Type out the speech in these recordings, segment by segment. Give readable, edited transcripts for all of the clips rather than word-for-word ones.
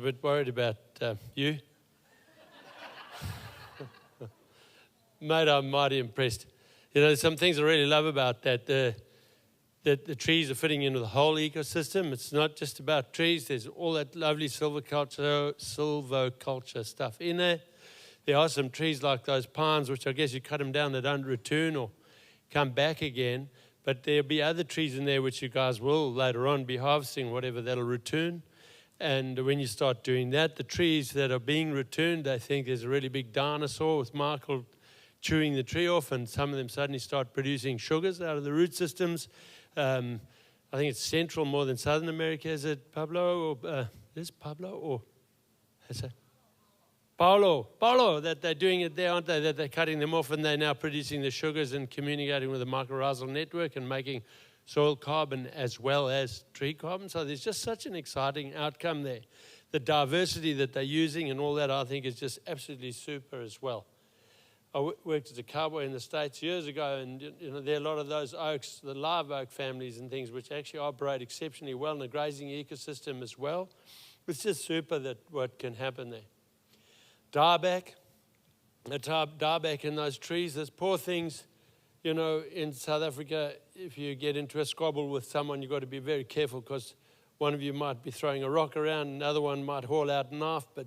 A bit worried about you. Mate, I'm mighty impressed. You know, some things I really love about that, that the trees are fitting into the whole ecosystem. It's not just about trees. There's all that lovely silviculture stuff in there. There are some trees like those pines, which I guess you cut them down, they don't return or come back again. But there'll be other trees in there which you guys will later on be harvesting, whatever that'll return. And when you start doing that, the trees that are being returned, I think there's a really big dinosaur with Michael chewing the tree off, and some of them suddenly start producing sugars out of the root systems. I think it's Central more than Southern America. Is it Pablo? Or, is Pablo? Or is it Paulo, that they're doing it there, aren't they? That they're cutting them off and they're now producing the sugars and communicating with the mycorrhizal network and making soil carbon as well as tree carbon. So there's just such an exciting outcome there. The diversity that they're using and all that, I think, is just absolutely super as well. I worked as a cowboy in the States years ago, and you know, there are a lot of those oaks, the live oak families and things, which actually operate exceptionally well in the grazing ecosystem as well. It's just super that what can happen there. Dieback in those trees, those poor things. You know, in South Africa, if you get into a squabble with someone, you've got to be very careful because one of you might be throwing a rock around, another one might haul out a knife, but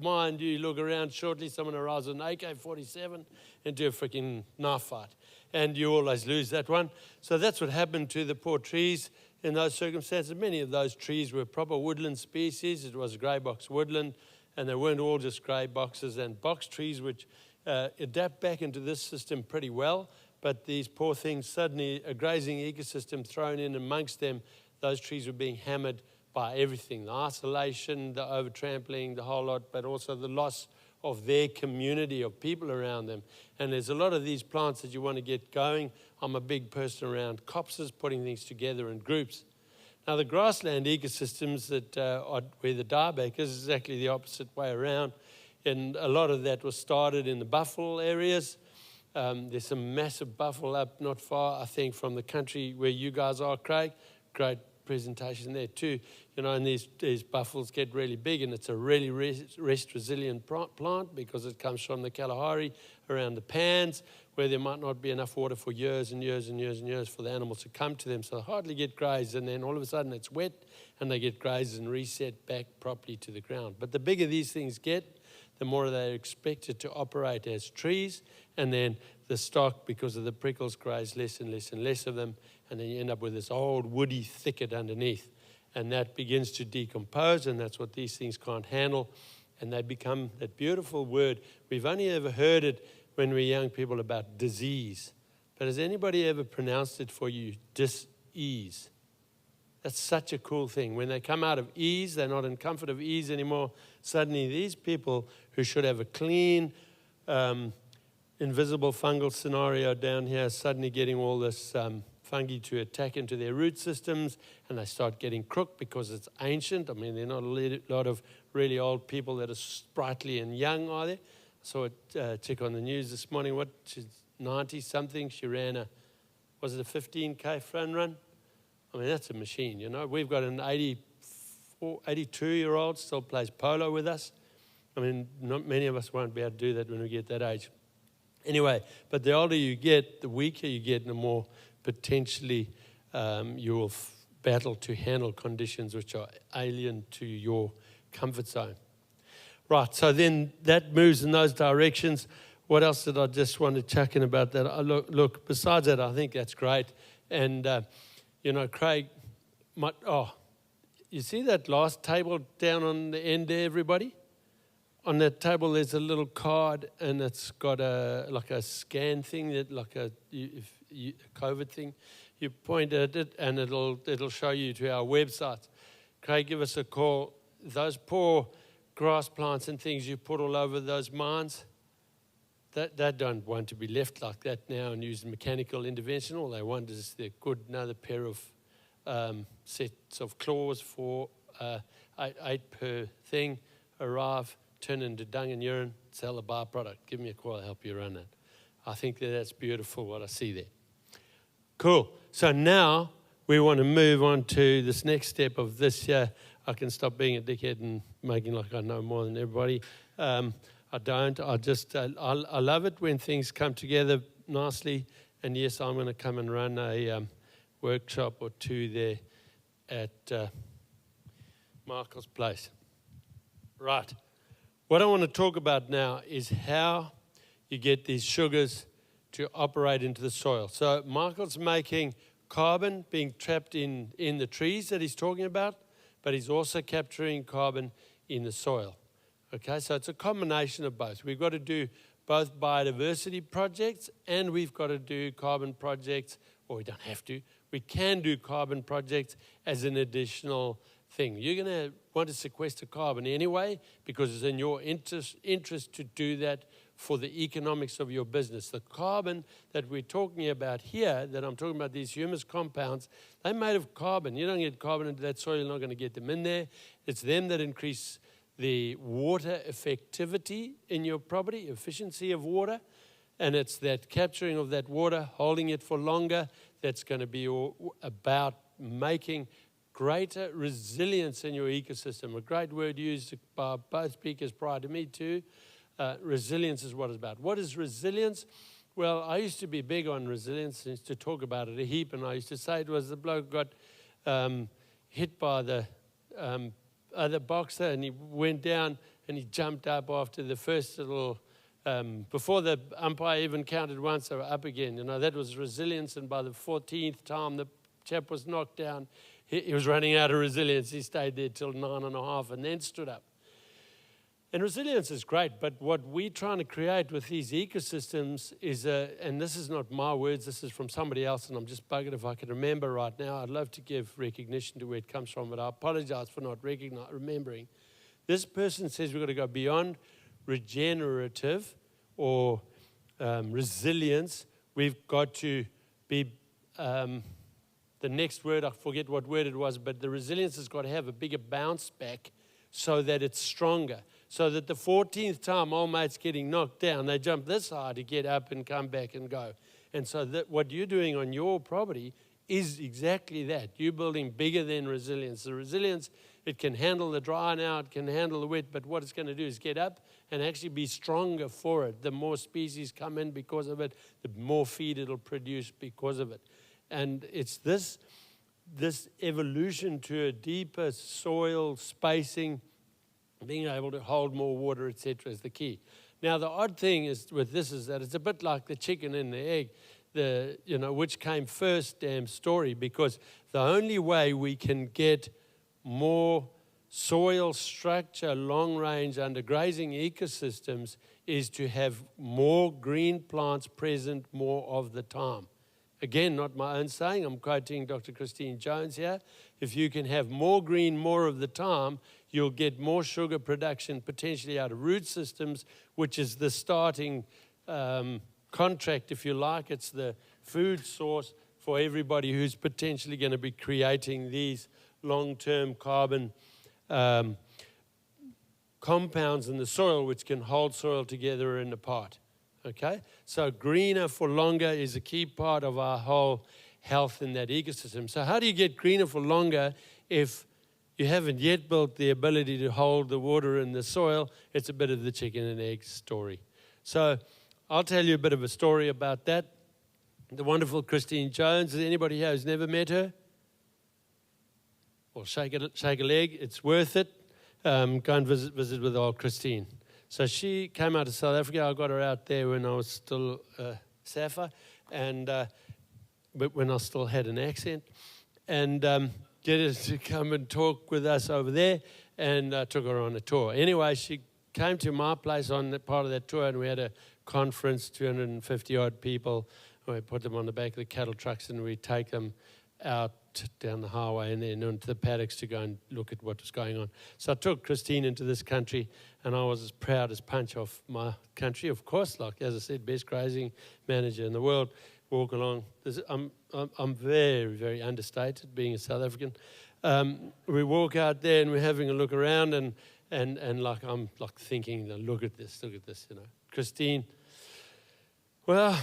mind you, look around, shortly someone arrives with an AK-47 and do a freaking knife fight. And you always lose that one. So that's what happened to the poor trees in those circumstances. Many of those trees were proper woodland species. It was grey box woodland, and they weren't all just grey boxes and box trees, which adapt back into this system pretty well, but these poor things, suddenly a grazing ecosystem thrown in amongst them, those trees were being hammered by everything, the isolation, the over-trampling, the whole lot, but also the loss of their community of people around them. And there's a lot of these plants that you want to get going. I'm a big person around copses, putting things together in groups. Now, the grassland ecosystems that are where the dieback is exactly the opposite way around. And a lot of that was started in the buffalo areas. There's some massive buffalo up not far, I think, from the country where you guys are, Craig. Great presentation there too. You know, and these buffaloes get really big, and it's a really rest-resilient plant because it comes from the Kalahari around the pans, where there might not be enough water for years and years and years and years for the animals to come to them. So they hardly get grazed, and then all of a sudden it's wet, and they get grazed and reset back properly to the ground. But the bigger these things get, the more they're expected to operate as trees, and then the stock, because of the prickles, grows less and less and less of them, and then you end up with this old woody thicket underneath. And that begins to decompose, and that's what these things can't handle, and they become that beautiful word. We've only ever heard it when we're young people about disease. But has anybody ever pronounced it for you, dis-ease? That's such a cool thing. When they come out of ease, they're not in comfort of ease anymore. Suddenly these people who should have a clean, invisible fungal scenario down here are suddenly getting all this fungi to attack into their root systems, and they start getting crooked because it's ancient. I mean, there are not a lot of really old people that are sprightly and young, are there? I saw a chick on the news this morning, she's 90-something. She ran was it a 15K fun run? I mean, that's a machine, you know. We've got an 82-year-old still plays polo with us. I mean, not many of us won't be able to do that when we get that age. Anyway, but the older you get, the weaker you get, and the more potentially you will battle to handle conditions which are alien to your comfort zone. Right, so then that moves in those directions. What else did I just want to chuck in about that? Look, besides that, I think that's great. And, you know, Craig, you see that last table down on the end there, everybody? On that table, there's a little card, and it's got like a scan thing, like a COVID thing. You point at it, and it'll show you to our website. Craig, give us a call. Those poor grass plants and things you put all over those mines, that don't want to be left like that now and use mechanical intervention. All they want is another pair of sets of claws for 8 per thing, arrive, turn into dung and urine, sell a byproduct. Give me a call, I'll help you run that. I think that's beautiful what I see there. Cool. So now we want to move on to this next step of this year. I can stop being a dickhead and making like I know more than everybody. I don't. I love it when things come together nicely. And yes, I'm going to come and run a workshop or two there at Michael's place. Right. What I want to talk about now is how you get these sugars to operate into the soil. So Michael's making carbon being trapped in the trees that he's talking about, but he's also capturing carbon in the soil. Okay, so it's a combination of both. We've got to do both biodiversity projects and we've got to do carbon projects, or we don't have to. We can do carbon projects as an additional thing. You're going to want to sequester carbon anyway because it's in your interest to do that for the economics of your business. The carbon that we're talking about here, that I'm talking about, these humus compounds, they're made of carbon. You don't get carbon into that soil, you're not going to get them in there. It's them that increase the water effectivity in your property, efficiency of water, and it's that capturing of that water, holding it for longer, that's going to be all about making greater resilience in your ecosystem. A great word used by both speakers prior to me too. Resilience is what it's about. What is resilience? Well, I used to be big on resilience. I used to talk about it a heap, and I used to say it was the bloke got hit by the other boxer, and he went down and he jumped up after the first little, before the umpire even counted once, they were up again. You know, that was resilience, and by the 14th time the chap was knocked down, he was running out of resilience. He stayed there till 9.5 and then stood up. And resilience is great, but what we're trying to create with these ecosystems is, and this is not my words, this is from somebody else, and I'm just buggered if I can remember right now. I'd love to give recognition to where it comes from, but I apologize for not remembering. This person says we've got to go beyond regenerative or resilience. We've got to be, the next word, I forget what word it was, but the resilience has got to have a bigger bounce back so that it's stronger. So that the 14th time old mate's getting knocked down, they jump this high to get up and come back and go. And so that what you're doing on your property is exactly that. You're building bigger than resilience. The resilience, it can handle the dry now, it can handle the wet, but what it's going to do is get up and actually be stronger for it. The more species come in because of it, the more feed it'll produce because of it. And it's this evolution to a deeper soil spacing, being able to hold more water, etc., is the key. Now, the odd thing is with this is that it's a bit like the chicken and the egg, which came first damn story, because the only way we can get more soil structure, long range under grazing ecosystems is to have more green plants present more of the time. Again, not my own saying, I'm quoting Dr. Christine Jones here. If you can have more green more of the time, you'll get more sugar production potentially out of root systems, which is the starting contract, if you like. It's the food source for everybody who's potentially going to be creating these long-term carbon compounds in the soil, which can hold soil together and apart. Okay, so greener for longer is a key part of our whole health in that ecosystem. So how do you get greener for longer if you haven't yet built the ability to hold the water in the soil? It's a bit of the chicken and egg story. So I'll tell you a bit of a story about that. The wonderful Christine Jones. Is anybody here who's never met her? Well, shake a leg. It's worth it. Go and visit with old Christine. So she came out of South Africa. I got her out there when I was still Safa, and but when I still had an accent, and get her to come and talk with us over there, and took her on a tour. Anyway, she came to my place on that part of that tour, and we had a conference, 250-odd people. We put them on the back of the cattle trucks, and we take them out down the highway and then into the paddocks to go and look at what was going on. So I took Christine into this country, and I was as proud as punch of my country, of course, like, as I said, best grazing manager in the world. Walk along. I'm very, very understated, being a South African. We walk out there, and we're having a look around, and like I'm like thinking, look at this, you know. Christine, well,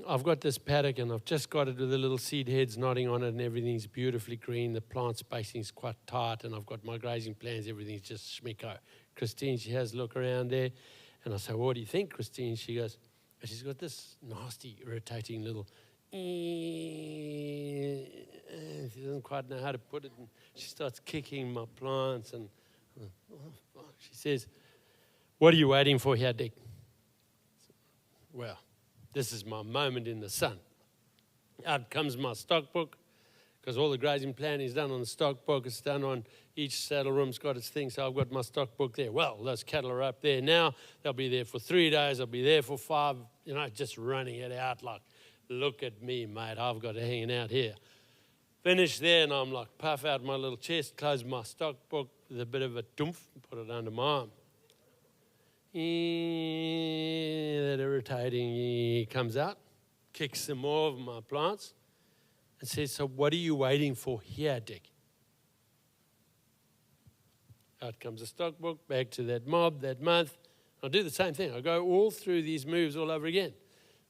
I've got this paddock and I've just got it with the little seed heads nodding on it and everything's beautifully green. The plant spacing is quite tight and I've got my grazing plans. Everything's just schmicko. Christine, she has a look around there. And I say, well, what do you think, Christine? She goes, and she's got this nasty, irritating little, she doesn't quite know how to put it. And she starts kicking my plants and she says, what are you waiting for here, Dick? Well, this is my moment in the sun. Out comes my stock book, because all the grazing planning is done on the stock book. It's done on each saddle room's got its thing, so I've got my stock book there. Well, those cattle are up there now. They'll be there for 3 days. They'll be there for 5, just running it out like, look at me, mate. I've got it hanging out here. Finish there, and I'm like, puff out my little chest, close my stock book with a bit of a dumph, put it under my arm. That irritating comes out, kicks some more of my plants, and says, so what are you waiting for here, Dick? Out comes the stock book, back to that mob, that month. I'll do the same thing. I'll go all through these moves all over again.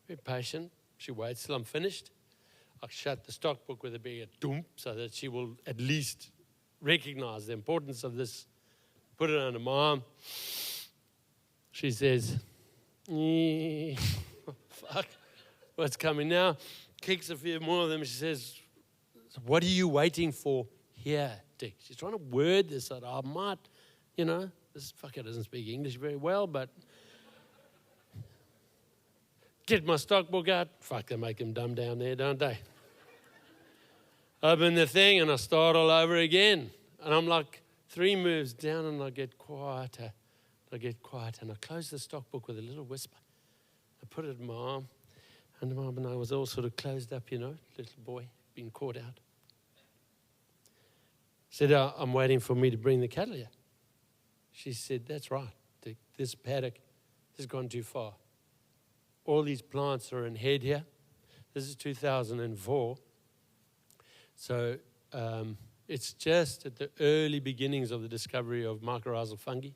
Very patient. She waits till I'm finished. I'll shut the stock book with a big dump so that she will at least recognize the importance of this. Put it under my arm. She says, fuck, what's coming now? Kicks a few more of them. She says, what are you waiting for here, Dick? She's trying to word this that I might, this fucker doesn't speak English very well, but get my stock book out. Fuck, they make them dumb down there, don't they? Open the thing and I start all over again. And I'm like 3 moves down and I get quieter. I get quiet and I close the stock book with a little whisper. I put it in my arm, under my arm, and I was all sort of closed up, little boy, being caught out. Said, I'm waiting for me to bring the cattle here. She said, that's right. This paddock has gone too far. All these plants are in head here. This is 2004. So it's just at the early beginnings of the discovery of mycorrhizal fungi.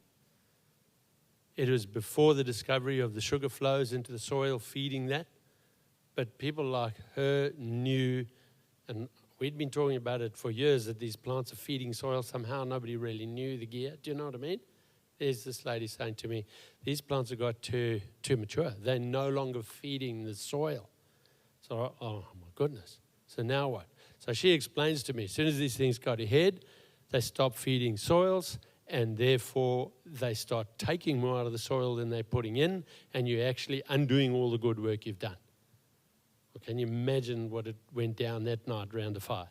It was before the discovery of the sugar flows into the soil feeding that. But people like her knew, and we'd been talking about it for years, that these plants are feeding soil somehow. Nobody really knew the gear. Do you know what I mean? There's this lady saying to me, these plants have got too mature. They're no longer feeding the soil. So, oh my goodness. So now what? So she explains to me, as soon as these things go to head, they stop feeding soils, and therefore they start taking more out of the soil than they're putting in, and you're actually undoing all the good work you've done. Well, can you imagine what it went down that night around the fire?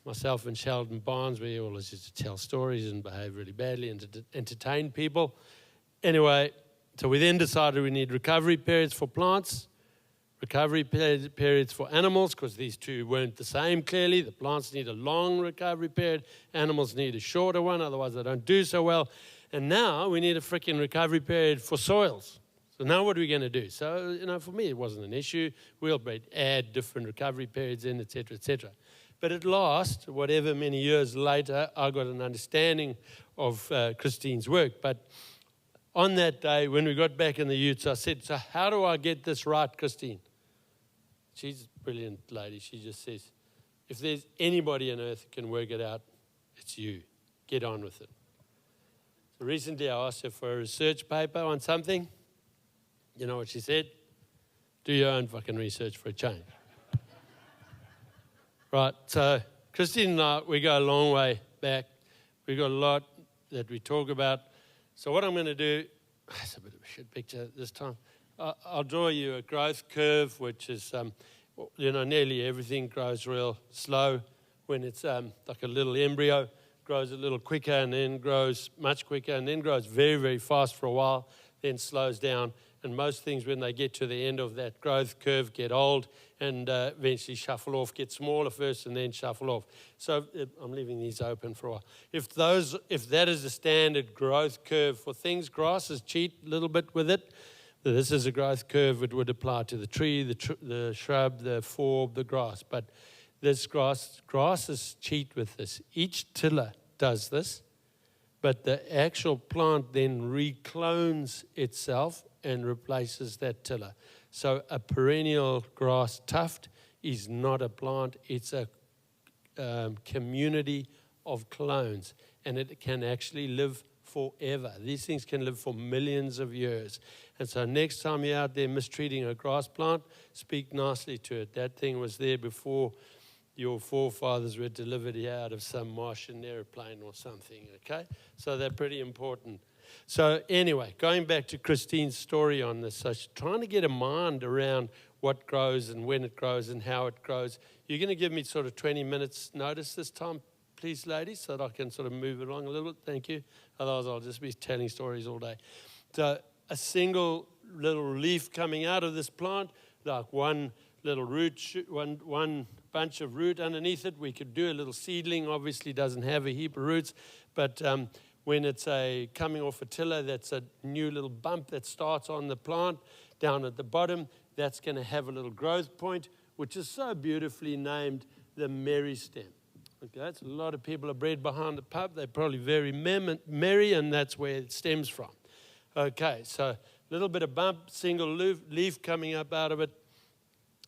Myself and Sheldon Barnes, we always used to tell stories and behave really badly and to entertain people. Anyway, so we then decided we need recovery periods for plants, recovery periods for animals, because these two weren't the same clearly. The plants need a long recovery period. Animals need a shorter one, otherwise they don't do so well. And now we need a freaking recovery period for soils. So now what are we going to do? So, for me, it wasn't an issue. We'll add different recovery periods in, et cetera, But at last, whatever many years later, I got an understanding of Christine's work. But on that day, when we got back in the utes, I said, so how do I get this right, Christine? She's a brilliant lady. She just says, if there's anybody on earth who can work it out, it's you. Get on with it. So recently I asked her for a research paper on something. You know what she said? Do your own fucking research for a change. Right, so Christine and I, we go a long way back. We've got a lot that we talk about. So what I'm going to do, it's a bit of a shit picture this time. I'll draw you a growth curve, which is, nearly everything grows real slow. When it's like a little embryo, grows a little quicker and then grows much quicker and then grows very, very fast for a while, then slows down. And most things, when they get to the end of that growth curve, get old and eventually shuffle off, get smaller first and then shuffle off. So I'm leaving these open for a while. If that is the standard growth curve for things, grasses cheat a little bit with it. This is a growth curve. It would apply to the tree, the shrub, the forb, the grass. But this grasses cheat with this. Each tiller does this, but the actual plant then reclones itself and replaces that tiller. So a perennial grass tuft is not a plant, it's a community of clones, and it can actually live forever. These things can live for millions of years. And so next time you're out there mistreating a grass plant, speak nicely to it. That thing was there before your forefathers were delivered here out of some Martian airplane or something, okay? So they're pretty important. So anyway, going back to Christine's story on this, so she's trying to get a mind around what grows and when it grows and how it grows. You're going to give me sort of 20 minutes notice this time, please, ladies, so that I can sort of move it along a little bit. Thank you. Otherwise, I'll just be telling stories all day. So a single little leaf coming out of this plant, like one little root, one bunch of root underneath it. We could do a little seedling. Obviously, doesn't have a heap of roots, but when it's coming off a tiller, that's a new little bump that starts on the plant down at the bottom. That's going to have a little growth point, which is so beautifully named the merry stem. Okay, that's a lot of people are bred behind the pub. They're probably very merry, and that's where it stems from. Okay, so a little bit of bump, single leaf coming up out of it.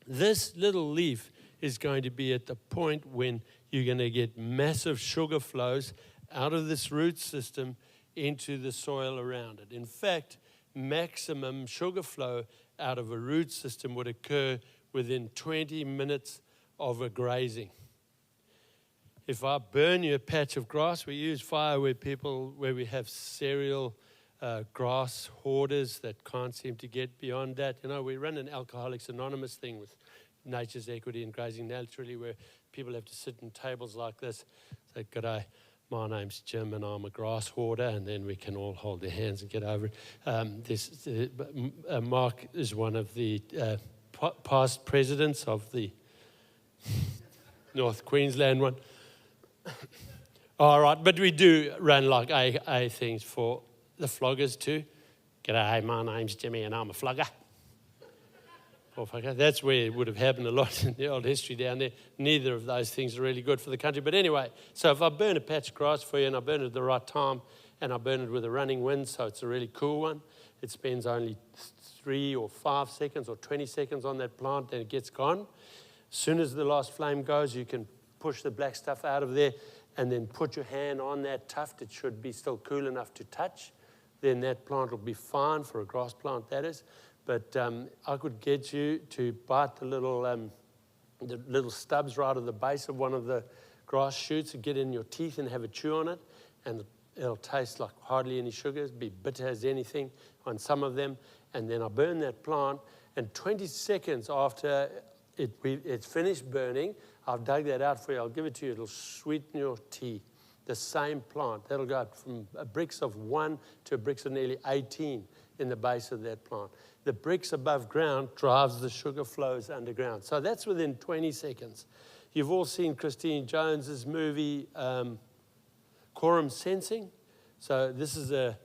This little leaf is going to be at the point when you're going to get massive sugar flows out of this root system into the soil around it. In fact, maximum sugar flow out of a root system would occur within 20 minutes of a grazing. If I burn you a patch of grass, we use fire where we have cereal grass hoarders that can't seem to get beyond that. You know, we run an Alcoholics Anonymous thing with Nature's Equity and Grazing Naturally, where people have to sit in tables like this. Say, "G'day, my name's Jim and I'm a grass hoarder," and then we can all hold their hands and get over it. Mark is one of the past presidents of the North Queensland one. All right, but we do run like A things for the floggers too. "G'day, my name's Jimmy and I'm a flogger." That's where it would have happened a lot in the old history down there. Neither of those things are really good for the country. But anyway, so if I burn a patch of grass for you and I burn it at the right time and I burn it with a running wind, so it's a really cool one, it spends only 3 or 5 seconds or 20 seconds on that plant, then it gets gone. As soon as the last flame goes, you can push the black stuff out of there and then put your hand on that tuft. It should be still cool enough to touch. Then that plant will be fine for a grass plant, that is. But I could get you to bite the little stubs right at the base of one of the grass shoots and get in your teeth and have a chew on it. And it'll taste like hardly any sugars, be bitter as anything on some of them. And then I burn that plant. And 20 seconds after it's finished burning, I've dug that out for you. I'll give it to you. It'll sweeten your tea. The same plant. That'll go from a bricks of 1 to a bricks of nearly 18 in the base of that plant. The bricks above ground drives the sugar flows underground. So that's within 20 seconds. You've all seen Christine Jones's movie, Quorum Sensing. So this is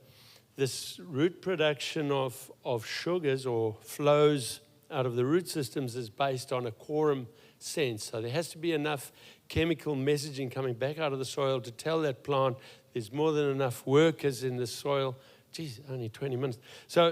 this root production of sugars or flows out of the root systems is based on a quorum sense. So there has to be enough chemical messaging coming back out of the soil to tell that plant there's more than enough workers in the soil. Geez, only 20 minutes. So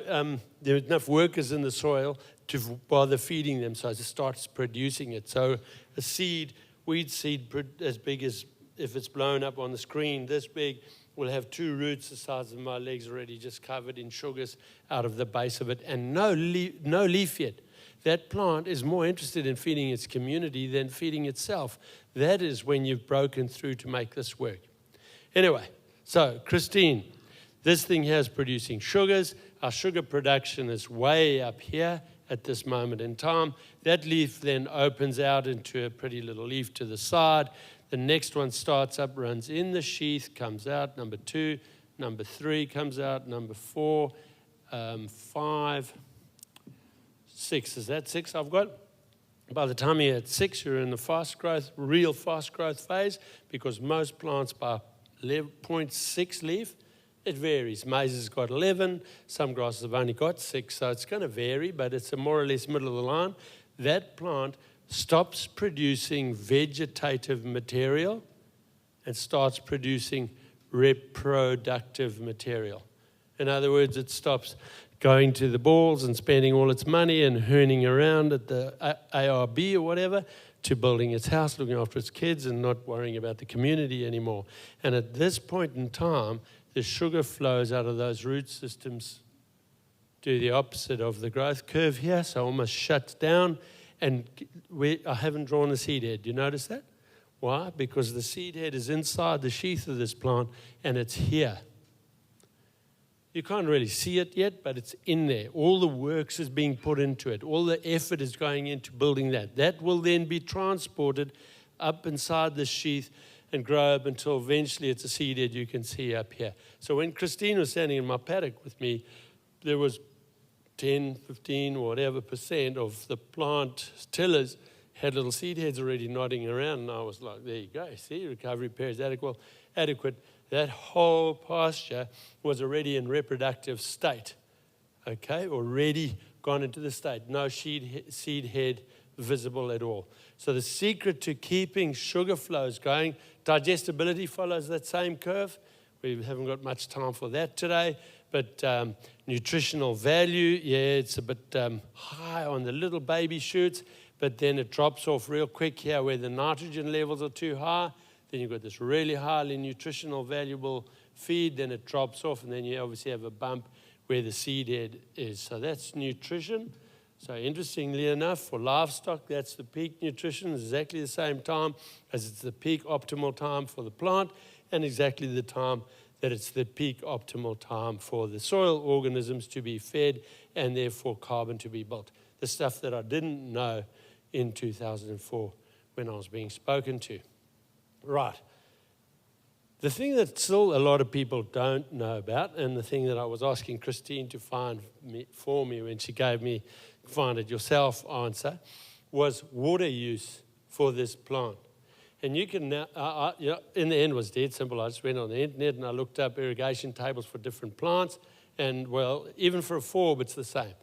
there are enough workers in the soil to bother feeding them, so it starts producing it. So a seed, weed seed, as big as, if it's blown up on the screen, this big, will have 2 roots the size of my legs already, just covered in sugars out of the base of it, and no leaf yet. That plant is more interested in feeding its community than feeding itself. That is when you've broken through to make this work. Anyway, so Christine, this thing here is producing sugars. Our sugar production is way up here at this moment in time. That leaf then opens out into a pretty little leaf to the side. The next one starts up, runs in the sheath, comes out, number 2. Number 3 comes out, number 4, 5, 6. Is that 6 I've got? By the time you're at 6, you're in the real fast growth phase, because most plants by 0.6 leaf, it varies. Maize has got 11. Some grasses have only got 6, so it's going to vary, but it's a more or less middle of the line. That plant stops producing vegetative material and starts producing reproductive material. In other words, it stops going to the balls and spending all its money and hurning around at the ARB or whatever, to building its house, looking after its kids, and not worrying about the community anymore. And at this point in time, the sugar flows out of those root systems do the opposite of the growth curve here, so almost shuts down. And I haven't drawn the seed head. Do you notice that? Why? Because the seed head is inside the sheath of this plant, and it's here. You can't really see it yet, but it's in there. All the works is being put into it. All the effort is going into building that. That will then be transported up inside the sheath and grow up until eventually it's a seed head you can see up here. So when Christine was standing in my paddock with me, there was 10, 15, whatever % of the plant tillers had little seed heads already nodding around. And I was like, there you go. See, recovery period is adequate. That whole pasture was already in reproductive state, okay, already gone into the state. No seed head visible at all. So the secret to keeping sugar flows going, digestibility follows that same curve. We haven't got much time for that today, but nutritional value, yeah, it's a bit high on the little baby shoots, but then it drops off real quick here where the nitrogen levels are too high. Then you've got this really highly nutritional valuable feed, then it drops off, and then you obviously have a bump where the seed head is. So that's nutrition. So interestingly enough, for livestock, that's the peak nutrition, exactly the same time as it's the peak optimal time for the plant, and exactly the time that it's the peak optimal time for the soil organisms to be fed and therefore carbon to be built. The stuff that I didn't know in 2004 when I was being spoken to. Right. The thing that still a lot of people don't know about, and the thing that I was asking Christine to find for me when she gave me find it yourself answer, was water use for this plant. And you can now, in the end was dead simple. I just went on the internet and I looked up irrigation tables for different plants. And well, even for a forb, it's the same.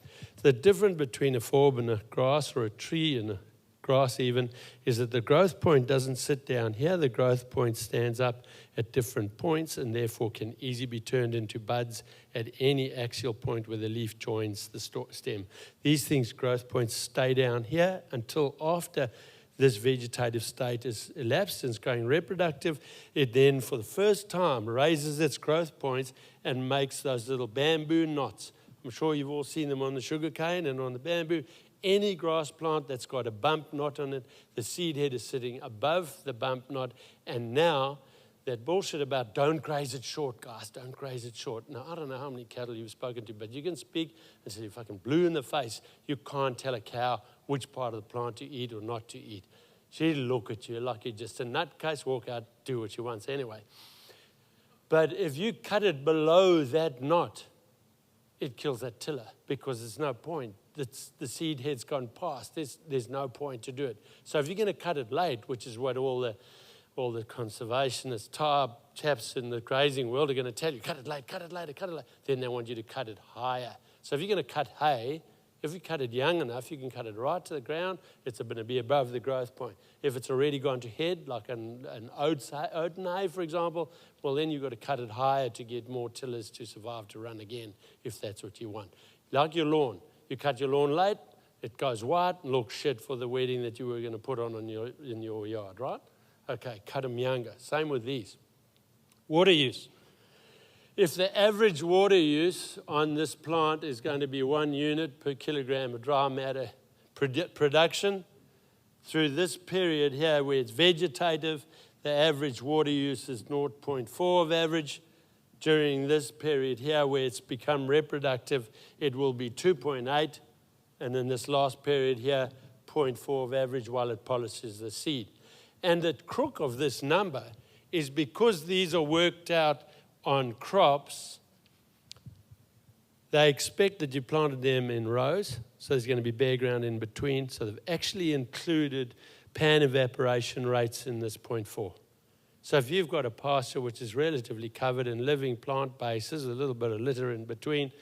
The difference between a forb and a grass, or a tree and a grass even, is that the growth point doesn't sit down here. The growth point stands up at different points and therefore can easily be turned into buds at any axial point where the leaf joins the stem. These things, growth points, stay down here until after this vegetative state is elapsed and it's going reproductive. It then, for the first time, raises its growth points and makes those little bamboo knots. I'm sure you've all seen them on the sugarcane and on the bamboo. Any grass plant that's got a bump knot on it, the seed head is sitting above the bump knot. And now, that bullshit about don't graze it short, guys, don't graze it short. Now, I don't know how many cattle you've spoken to, but you can speak and say you're fucking blue in the face. You can't tell a cow which part of the plant to eat or not to eat. She'll look at you like you're just a nutcase, walk out, do what she wants anyway. But if you cut it below that knot, it kills that tiller because there's no point. The seed head's gone past. There's no point to do it. So if you're going to cut it late, which is what all the conservationist chaps in the grazing world are going to tell you, cut it late, cut it later, cut it late. Then they want you to cut it higher. So if you're going to cut hay, if you cut it young enough, you can cut it right to the ground. It's going to be above the growth point. If it's already gone to head, like an oaten hay, for example, well, then you've got to cut it higher to get more tillers to survive to run again, if that's what you want. Like your lawn. You cut your lawn late, it goes white and looks shit for the wedding that you were going to put on in your yard, right? Okay, cut them younger. Same with these. Water use. If the average water use on this plant is going to be 1 unit per kilogram of dry matter production, through this period here where it's vegetative, the average water use is 0.4 of average. During this period here where it's become reproductive, it will be 2.8. And in this last period here, 0.4 of average while it polishes the seed. And the crook of this number is because these are worked out on crops, they expect that you planted them in rows, so there's going to be bare ground in between. So they've actually included pan evaporation rates in this 0.4. So if you've got a pasture which is relatively covered in living plant bases, a little bit of litter in between,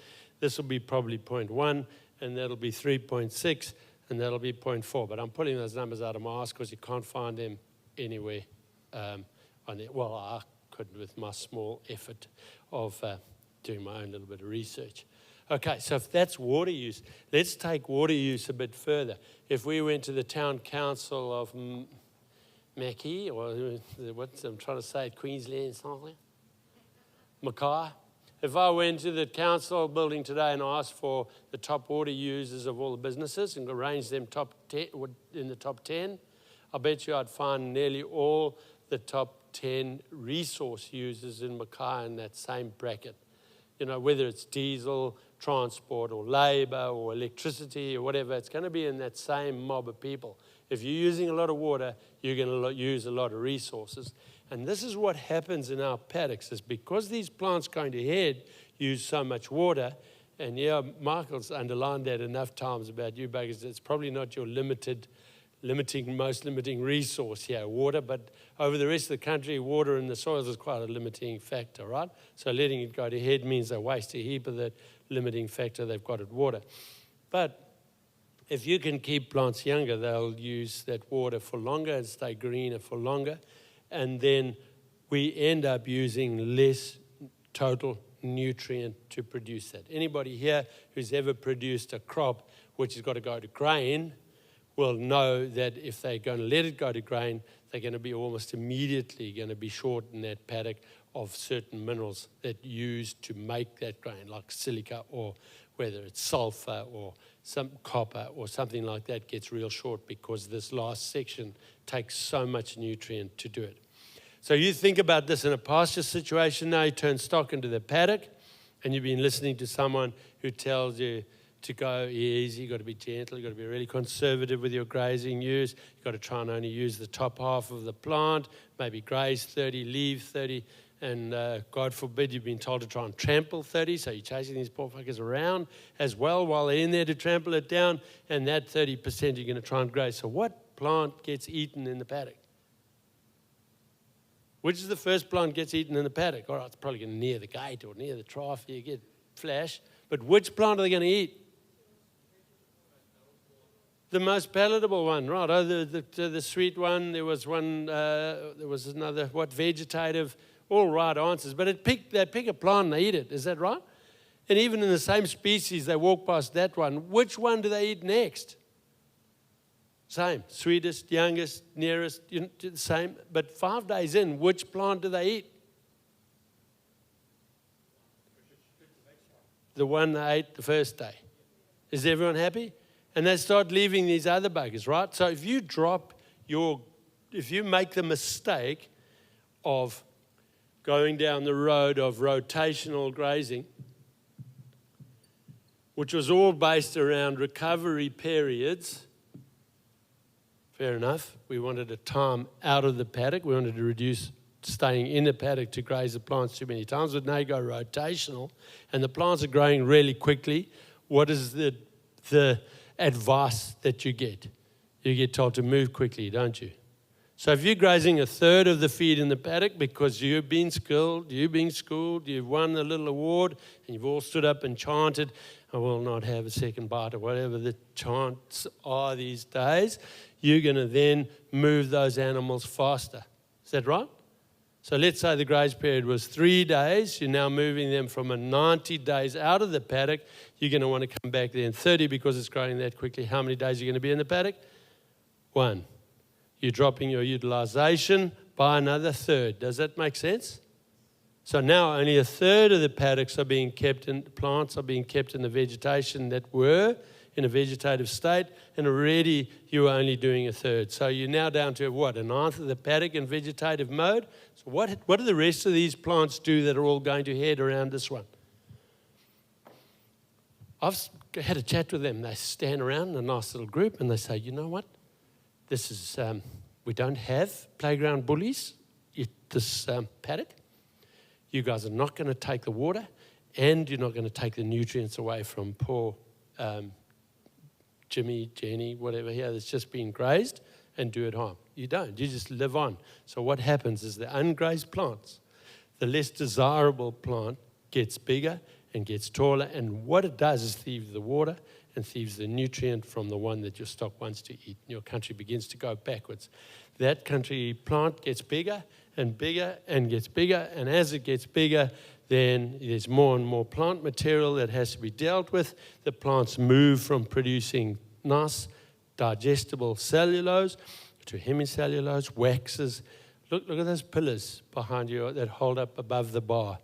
this will be probably 0.1, and that'll be 3.6, and that'll be 0.4. But I'm pulling those numbers out of my ass because you can't find them anywhere on it. Well, I could with my small effort of doing my own little bit of research. Okay, so if that's water use, let's take water use a bit further. If we went to the town council of Mackie, or what I'm trying to say, Queensland, something, Mackay. If I went to the council building today and asked for the top water users of all the businesses and arranged them in the top 10, I bet you I'd find nearly all the top 10 resource users in Mackay in that same bracket. You know, whether it's diesel, transport, or labour, or electricity, or whatever, it's going to be in that same mob of people. If you're using a lot of water, you're going to use a lot of resources. And this is what happens in our paddocks, is because these plants going to head use so much water, and yeah, Michael's underlined that enough times about you buggers, it's probably not your most limiting resource here, water, but over the rest of the country, water in the soils is quite a limiting factor, right? So letting it go to head means they waste a heap of that limiting factor they've got at water. But if you can keep plants younger, they'll use that water for longer and stay greener for longer, and then we end up using less total nutrient to produce that. Anybody here who's ever produced a crop which has got to go to grain will know that if they're going to let it go to grain, they're going to be almost immediately going to be short in that paddock of certain minerals that used to make that grain, like silica, or whether it's sulfur or some copper or something like that gets real short because this last section takes so much nutrient to do it. So you think about this in a pasture situation now, you turn stock into the paddock, and you've been listening to someone who tells you to go easy, you've got to be gentle, you've got to be really conservative with your grazing use, you've got to try and only use the top half of the plant, maybe graze 30, leave 30, and God forbid you've been told to try and trample 30, so you're chasing these poor fuckers around as well while they're in there to trample it down, and that 30% you're going to try and graze. So what plant gets eaten in the paddock? Which is the first plant gets eaten in the paddock? All right, it's probably going to near the gate or near the trough, you get flash, but which plant are they going to eat? The most palatable one, right? Oh, the sweet one. There was one. There was another. What vegetative? All right answers. But they pick a plant and they eat it. Is that right? And even in the same species, they walk past that one. Which one do they eat next? Same. Sweetest, youngest, nearest. The same. But 5 days in, which plant do they eat? The one they ate the first day. Is everyone happy? And they start leaving these other buggers, right? So if you make the mistake of going down the road of rotational grazing, which was all based around recovery periods, fair enough, we wanted a time out of the paddock, we wanted to reduce staying in the paddock to graze the plants too many times, but now you go rotational, and the plants are growing really quickly. What is the advice that you get? You get told to move quickly, don't you? So if you're grazing a third of the feed in the paddock because you've been schooled, you've won a little award, and you've all stood up and chanted, I will not have a second bite, or whatever the chants are these days, you're going to then move those animals faster. Is that right? So let's say the graze period was 3 days. You're now moving them from a 90 days out of the paddock. You're going to want to come back there in 30 because it's growing that quickly. How many days are you going to be in the paddock? 1. You're dropping your utilization by another third. Does that make sense? So now only a third of the paddocks are being kept in, plants are being kept in the vegetation that were in a vegetative state, and already you are only doing a third. So you're now down to what, a ninth of the paddock in vegetative mode? So what do the rest of these plants do that are all going to head around this one? I've had a chat with them. They stand around in a nice little group and they say, you know what? This is, we don't have playground bullies at this paddock. You guys are not going to take the water, and you're not going to take the nutrients away from poor Jimmy, Jenny, whatever here that's just been grazed and do it harm. You don't. You just live on. So what happens is the ungrazed plants, the less desirable plant gets bigger and gets taller, and what it does is thieves the water and thieves the nutrient from the one that your stock wants to eat. Your country begins to go backwards. That country plant gets bigger and bigger and gets bigger, and as it gets bigger, then there's more and more plant material that has to be dealt with. The plants move from producing nice, digestible cellulose to hemicellulose, waxes. Look at those pillars behind you that hold up above the bar.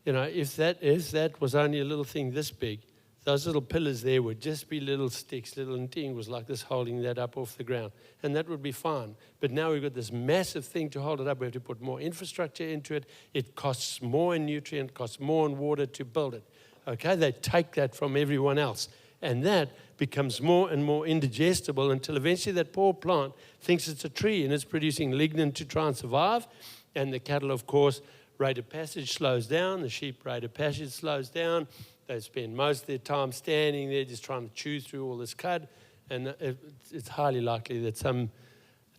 You know, if that was only a little thing this big, those little pillars there would just be little sticks, little intingles like this holding that up off the ground. And that would be fine. But now we've got this massive thing to hold it up. We have to put more infrastructure into it. It costs more in nutrient, costs more in water to build it. Okay, they take that from everyone else. And that becomes more and more indigestible until eventually that poor plant thinks it's a tree and it's producing lignin to try and survive. And the cattle, of course, rate of passage slows down. The sheep rate of passage slows down. They spend most of their time standing there just trying to chew through all this cud. And it's highly likely that some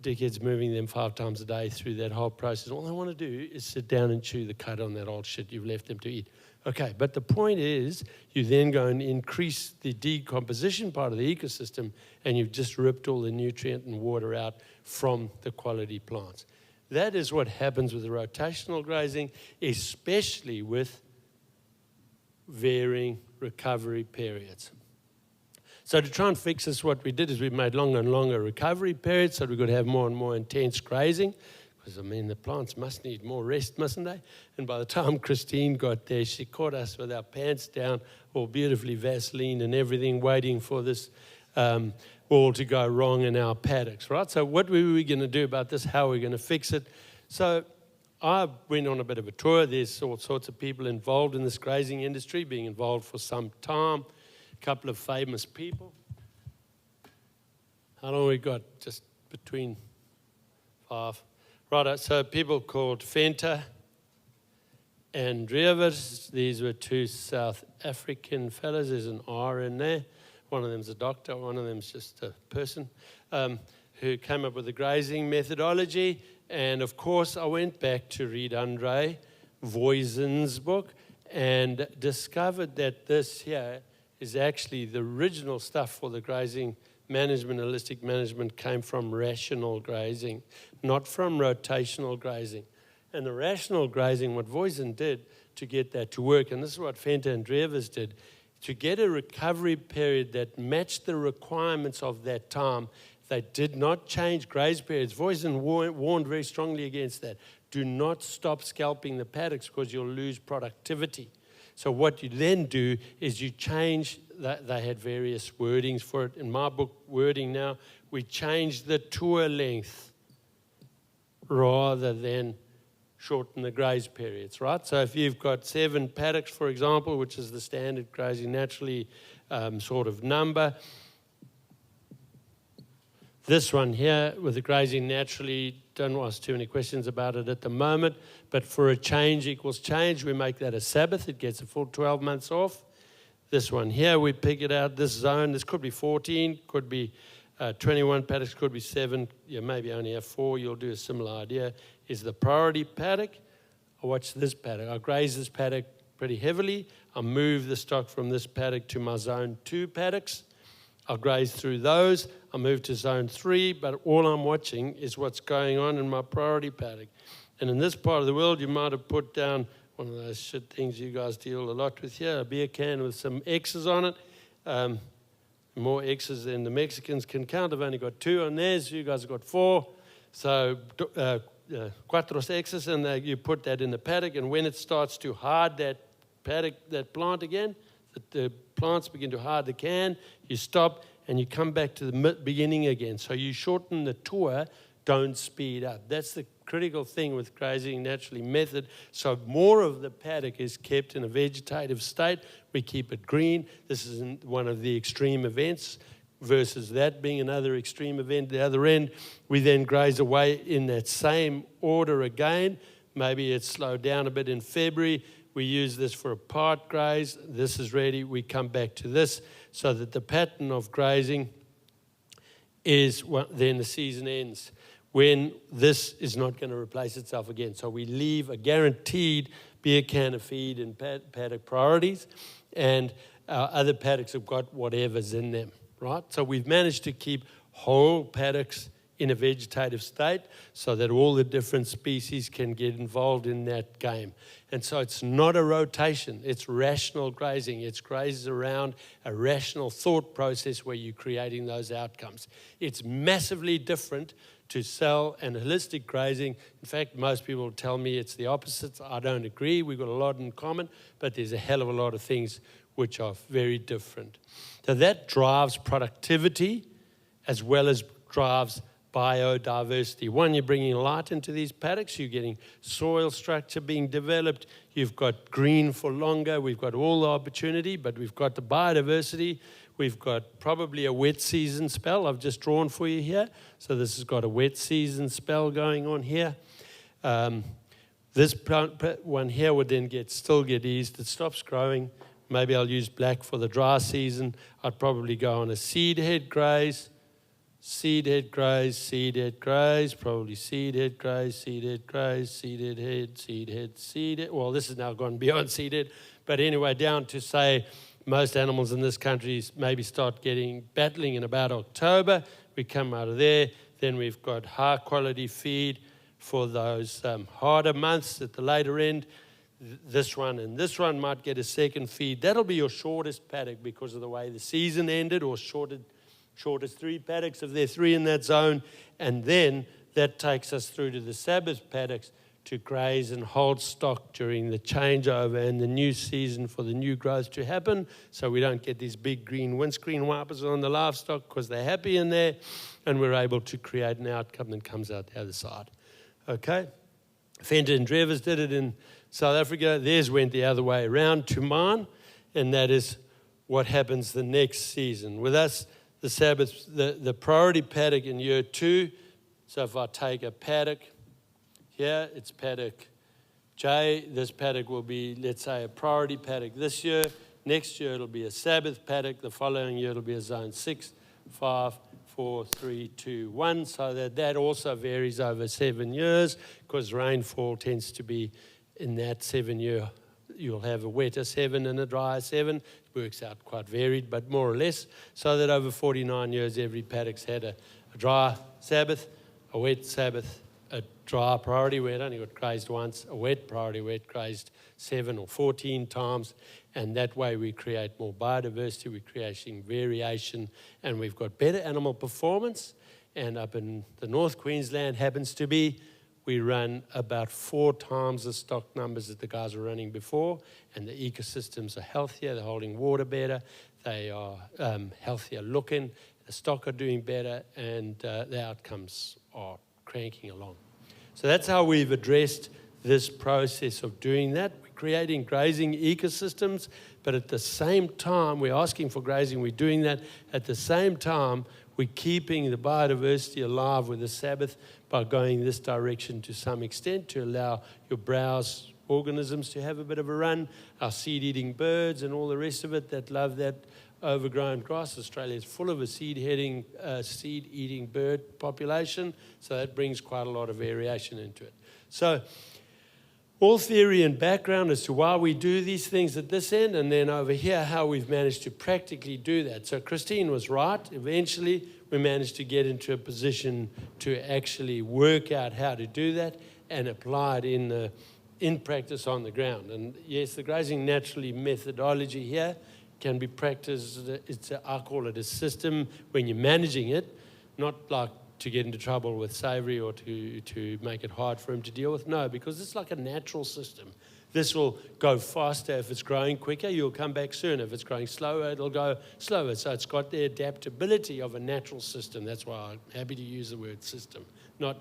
dickhead's moving them 5 times a day through that whole process. All they want to do is sit down and chew the cud on that old shit you've left them to eat. Okay, but the point is you then go and increase the decomposition part of the ecosystem and you've just ripped all the nutrient and water out from the quality plants. That is what happens with the rotational grazing, especially with varying recovery periods. So to try and fix this, what we did is we made longer and longer recovery periods so we could have more and more intense grazing. Because, I mean, the plants must need more rest, mustn't they? And by the time Christine got there, she caught us with our pants down, all beautifully Vaseline and everything, waiting for this all to go wrong in our paddocks, right? So what were we going to do about this? How are we going to fix it? So I went on a bit of a tour. There's all sorts of people involved in this grazing industry, being involved for some time. A couple of famous people. How long we got? Just between 5. Right, so people called Venter and Reef. These were 2 South African fellas. There's an R in there. One of them's a doctor, one of them's just a person who came up with the grazing methodology. And of course, I went back to read Andre Voisin's book and discovered that this here is actually the original stuff for the grazing management, holistic management came from rational grazing, not from rotational grazing. And the rational grazing, what Voisin did to get that to work, and this is what Venter and Reef did, to get a recovery period that matched the requirements of that time. They did not change graze periods. Voisin warned very strongly against that. Do not stop scalping the paddocks because you'll lose productivity. So what you then do is you change, they had various wordings for it. In my book, wording now, we change the tour length rather than shorten the graze periods, right? So if you've got 7 paddocks, for example, which is the standard grazing naturally sort of number, this one here with the grazing naturally, don't ask too many questions about it at the moment, but for a change equals change, we make that a Sabbath. It gets a full 12 months off. This one here, we pick it out, this zone, this could be 14, could be 21 paddocks, could be 7, you maybe only have 4, you'll do a similar idea, is the priority paddock. I watch this paddock. I graze this paddock pretty heavily. I move the stock from this paddock to my zone 2 paddocks. I'll graze through those. I move to zone 3, but all I'm watching is what's going on in my priority paddock. And in this part of the world, you might have put down one of those shit things you guys deal a lot with here, a beer can with some X's on it. More X's than the Mexicans can count. I've only got 2 on theirs. You guys have got 4. So cuatro X's, and you put that in the paddock. And when it starts to hard that paddock, that plant again, the plants begin to hard the can, you stop and you come back to the beginning again. So you shorten the tour, don't speed up. That's the critical thing with grazing naturally method. So more of the paddock is kept in a vegetative state. We keep it green. This is one of the extreme events versus that being another extreme event. The other end, we then graze away in that same order again. Maybe it's slowed down a bit in February. We use this for a part graze. This is ready. We come back to this so that the pattern of grazing is then the season ends when this is not going to replace itself again. So we leave a guaranteed beer can of feed in paddock priorities, and our other paddocks have got whatever's in them, right? So we've managed to keep whole paddocks in a vegetative state so that all the different species can get involved in that game. And so it's not a rotation, it's rational grazing. It's grazes around a rational thought process where you're creating those outcomes. It's massively different to cell and holistic grazing. In fact, most people tell me it's the opposite. I don't agree. We've got a lot in common, but there's a hell of a lot of things which are very different. So that drives productivity as well as drives biodiversity. One, you're bringing light into these paddocks. You're getting soil structure being developed. You've got green for longer. We've got all the opportunity, but we've got the biodiversity. We've got probably a wet season spell. I've just drawn for you here. So this has got a wet season spell going on here. This one here would then still get eased. It stops growing. Maybe I'll use black for the dry season. I'd probably go on a seed head graze, seed head graze, seed head graze, probably seed head graze, seed head graze, seed head, seed head, seed head. Well, this has now gone beyond seed head. But anyway, down to say most animals in this country maybe start battling in about October. We come out of there. Then we've got high quality feed for those harder months at the later end. This one and this one might get a second feed. That'll be your shortest paddock because of the way the season ended, or shortest 3 paddocks if there are 3 in that zone. And then that takes us through to the Sabbath paddocks to graze and hold stock during the changeover and the new season for the new growth to happen, so we don't get these big green windscreen wipers on the livestock because they're happy in there, and we're able to create an outcome that comes out the other side. Okay? Fenton and Drevers did it in South Africa. Theirs went the other way around to mine, and that is what happens the next season. With us, the Sabbath, the priority paddock in year 2, so if I take a paddock, here it's paddock J. This paddock will be, let's say, a priority paddock this year. Next year it'll be a Sabbath paddock. The following year it'll be a zone 6, 5, 4, 3, 2, 1. So that also varies over 7 years because rainfall tends to be in that 7 year. You'll have a wetter 7 and a drier 7. It works out quite varied, but more or less. So that over 49 years, every paddock's had a dry Sabbath, a wet Sabbath, a dry priority where it only got grazed once, a wet priority where it grazed 7 or 14 times, and that way we create more biodiversity, we're creating variation, and we've got better animal performance. And up in the North Queensland happens to be, we run about 4 times the stock numbers that the guys were running before, and the ecosystems are healthier, they're holding water better, they are healthier looking, the stock are doing better, and the outcomes are cranking along. So that's how we've addressed this process of doing that. We're creating grazing ecosystems, but at the same time, we're asking for grazing, we're doing that. At the same time, we're keeping the biodiversity alive with the Sabbath by going this direction to some extent to allow your browse organisms to have a bit of a run, our seed-eating birds and all the rest of it that love that overgrown grass. Australia is full of a seed-eating bird population, so that brings quite a lot of variation into it. So all theory and background as to why we do these things at this end, and then over here how we've managed to practically do that. So Christine was right. Eventually we managed to get into a position to actually work out how to do that and apply it in practice on the ground. And yes, the grazing naturally methodology here can be practiced. I call it a system when you're managing it, not like to get into trouble with savoury or to make it hard for him to deal with. No, because it's like a natural system. This will go faster if it's growing quicker. You'll come back sooner. If it's growing slower, it'll go slower. So it's got the adaptability of a natural system. That's why I'm happy to use the word system.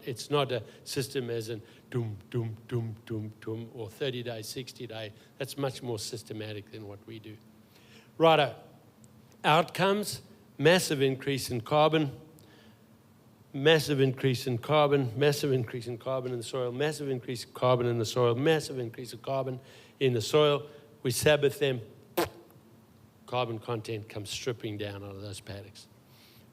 It's not a system as in doom, doom, doom, doom, doom, or 30-day, 60-day. That's much more systematic than what we do. Righto. Outcomes, massive increase in carbon, massive increase in carbon, massive increase in carbon in the soil, massive increase in carbon in the soil, massive increase of carbon in the soil. We Sabbath them, carbon content comes stripping down out of those paddocks.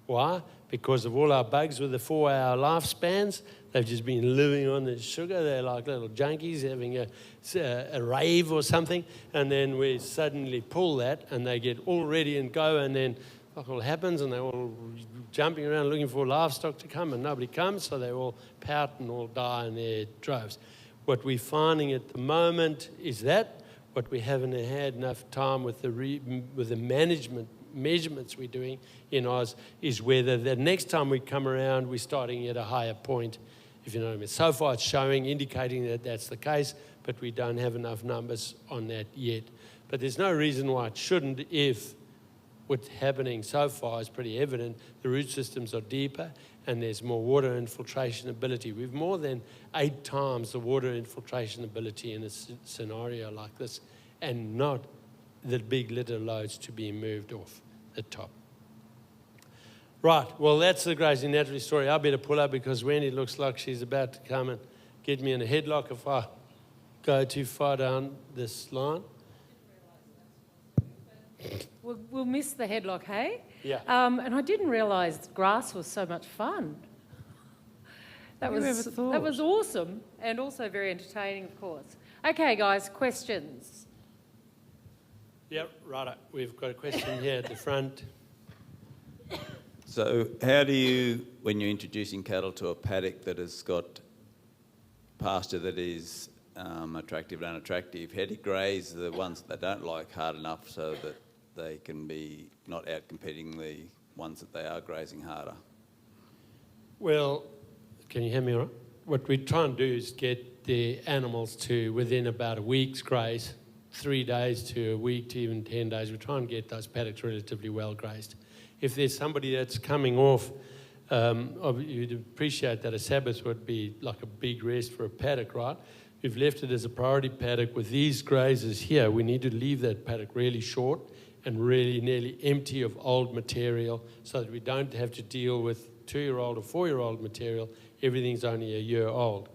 Why? Because of all our bugs with the 4-hour lifespans. They've just been living on the sugar. They're like little junkies having a rave or something. And then we suddenly pull that and they get all ready and go. And then all happens, and they're all jumping around looking for livestock to come, and nobody comes, so they all pout and all die in their droves. What we're finding at the moment is that what we haven't had enough time with the management measurements we're doing in Oz is whether the next time we come around, we're starting at a higher point, if you know what I mean. So far it's showing, indicating that that's the case, but we don't have enough numbers on that yet. But there's no reason why it shouldn't if what's happening so far is pretty evident. The root systems are deeper and there's more water infiltration ability. We've more than 8 times the water infiltration ability in a scenario like this, and not the big litter loads to be moved off the top. Right, well, that's the grazing naturally story. I better pull up because Wendy looks like she's about to come and get me in a headlock if I go too far down this line. We'll miss the headlock, hey? Yeah. And I didn't realise grass was so much fun. That was awesome, and also very entertaining, of course. Okay, guys, questions? Yep, right. We've got a question here at the front. So how do you, when you're introducing cattle to a paddock that has got pasture that is attractive and unattractive, how do you graze the ones that they don't like hard enough so that they can be not out competing the ones that they are grazing harder? Well, can you hear me all right? What we try and do is get the animals to within about a week's graze, 3 days to a week to even 10 days. We try and get those paddocks relatively well grazed. If there's somebody that's coming off, you'd appreciate that a Sabbath would be like a big rest for a paddock, right? We've left it as a priority paddock with these grazers here. We need to leave that paddock really short and really nearly empty of old material so that we don't have to deal with 2-year-old or 4-year-old material. Everything's only a year old.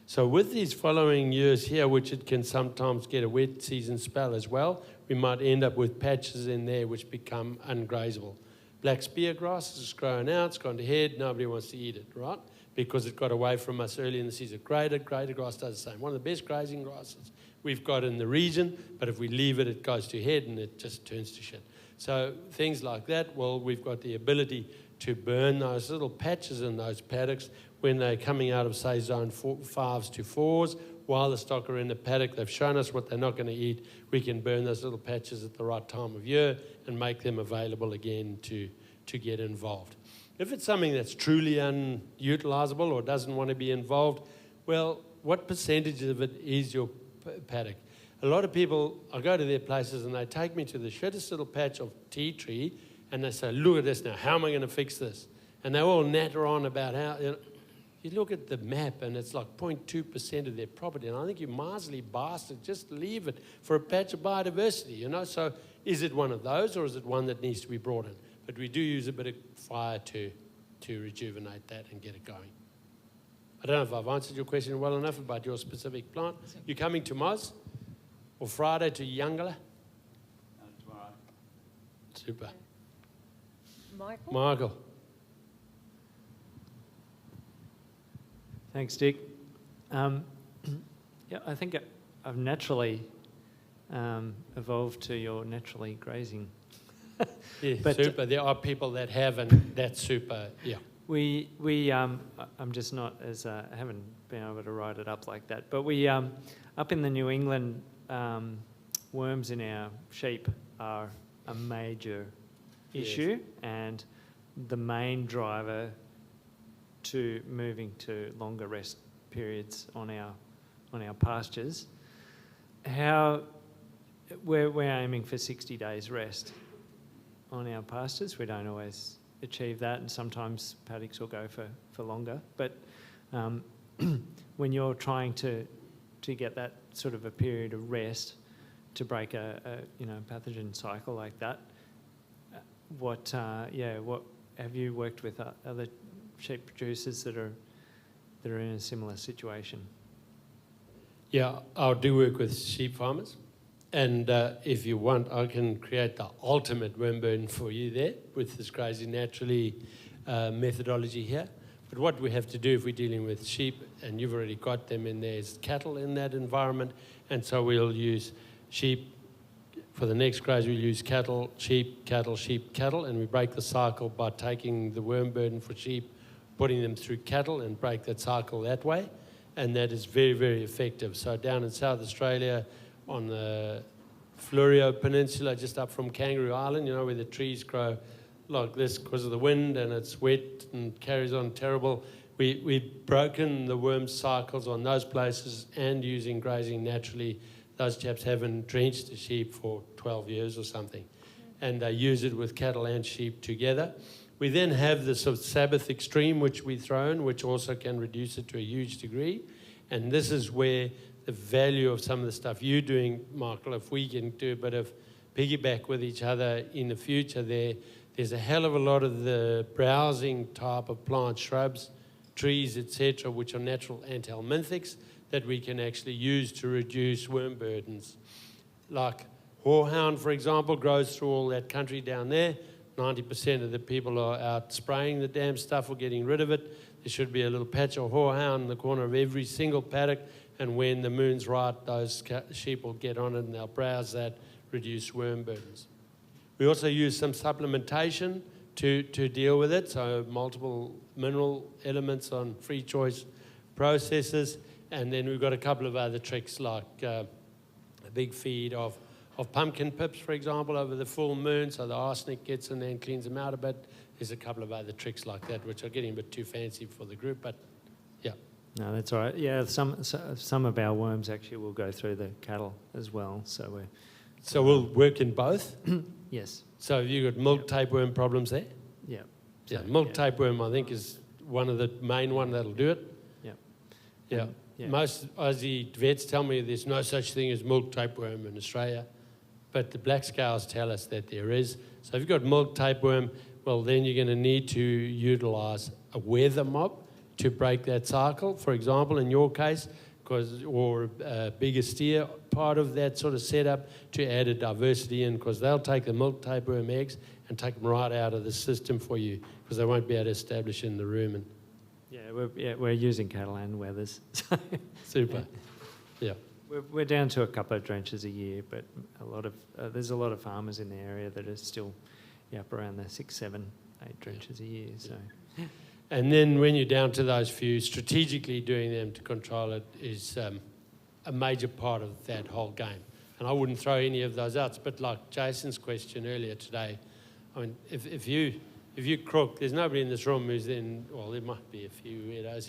So with these following years here, which it can sometimes get a wet season spell as well, we might end up with patches in there which become ungrazable. Black spear grass has grown out, it's gone to head, nobody wants to eat it, right? Because it got away from us early in the season. Greater grass does the same. One of the best grazing grasses we've got in the region, but if we leave it, it goes to head and it just turns to shit. So things like that, well, we've got the ability to burn those little patches in those paddocks when they're coming out of, say, zone 5s to 4s. While the stock are in the paddock, they've shown us what they're not going to eat. We can burn those little patches at the right time of year and make them available again to get involved. If it's something that's truly unutilizable or doesn't want to be involved, well, what percentage of it is your paddock? A lot of people, I go to their places and they take me to the shittest little patch of tea tree and they say, look at this now, how am I going to fix this? And they all natter on about how, you look at the map and it's like 0.2% of their property, and I think you miserly bastard, just leave it for a patch of biodiversity, So is it one of those or is it one that needs to be brought in? But we do use a bit of fire to rejuvenate that and get it going. I don't know if I've answered your question well enough about your specific plant. You coming to Moz or Friday to Youngala? Tomorrow. Super. Michael? Thanks, Dick. Yeah, I think I've naturally evolved to your naturally grazing. Yeah, but super. There are people that have, and that's super. Yeah. I'm just not as I haven't been able to write it up like that. But we up in the New England, worms in our sheep are a major issue, and the main driver to moving to longer rest periods on our pastures. We're aiming for 60 days rest on our pastures. We don't always achieve that, and sometimes paddocks will go for longer. But when you're trying to get that sort of a period of rest to break a pathogen cycle like that, what have you worked with other sheep producers that are in a similar situation? Yeah, I do work with sheep farmers. And if you want, I can create the ultimate worm burn for you there with this grazing naturally methodology here. But what we have to do if we're dealing with sheep, and you've already got them in there, is cattle in that environment. And so we'll use sheep For the next graze, we'll use cattle, sheep, cattle, and we break the cycle by taking the worm burden for sheep, putting them through cattle and break that cycle that way. And that is very, very effective. So down in South Australia, on the Flurio Peninsula, just up from Kangaroo Island, where the trees grow like this because of the wind and it's wet and carries on terrible. We've broken the worm cycles on those places, and using grazing naturally, those chaps haven't drenched the sheep for 12 years or something. And they use it with cattle and sheep together. We then have the sort of Sabbath extreme, which we throw in, which also can reduce it to a huge degree. And this is where the value of some of the stuff you're doing, Michael, if we can do a bit of piggyback with each other in the future, there's a hell of a lot of the browsing type of plant, shrubs, trees, etc., which are natural anthelminthics that we can actually use to reduce worm burdens. Like horehound, for example, grows through all that country down there. 90% of the people are out spraying the damn stuff or getting rid of it. There should be a little patch of horehound in the corner of every single paddock, and when the moon's right, those sheep will get on it and they'll browse that, reduce worm burdens. We also use some supplementation to deal with it, so multiple mineral elements on free choice processes. And then we've got a couple of other tricks, like a big feed of pumpkin pips, for example, over the full moon, so the arsenic gets in there and cleans them out a bit. There's a couple of other tricks like that, which are getting a bit too fancy for the group, but yeah. No, that's all right. Yeah, some of our worms actually will go through the cattle as well, so we'll work in both? Yes. So have you got milk tapeworm problems there? Yeah. Yeah, milk tapeworm, I think, is one of the main one that'll do it. Yeah. Yeah. Yeah. Most Aussie vets tell me there's no such thing as milk tapeworm in Australia, but the black scales tell us that there is. So if you've got milk tapeworm, well, then you're going to need to utilise a weather mop to break that cycle, for example, in your case, or a bigger steer part of that sort of setup to add a diversity in, because they'll take the milk tapeworm eggs and take them right out of the system for you, because they won't be able to establish in the rumen. We're using cattle and weathers. Super. Yeah. We're down to a couple of drenches a year, but there's a lot of farmers in the area that are still up around the 6, 7, 8 drenches a year. So. And then when you're down to those few, strategically doing them to control it is a major part of that whole game. And I wouldn't throw any of those out. But like Jason's question earlier today, I mean, if you crook, there's nobody in this room who's then, well, there might be a few weirdos.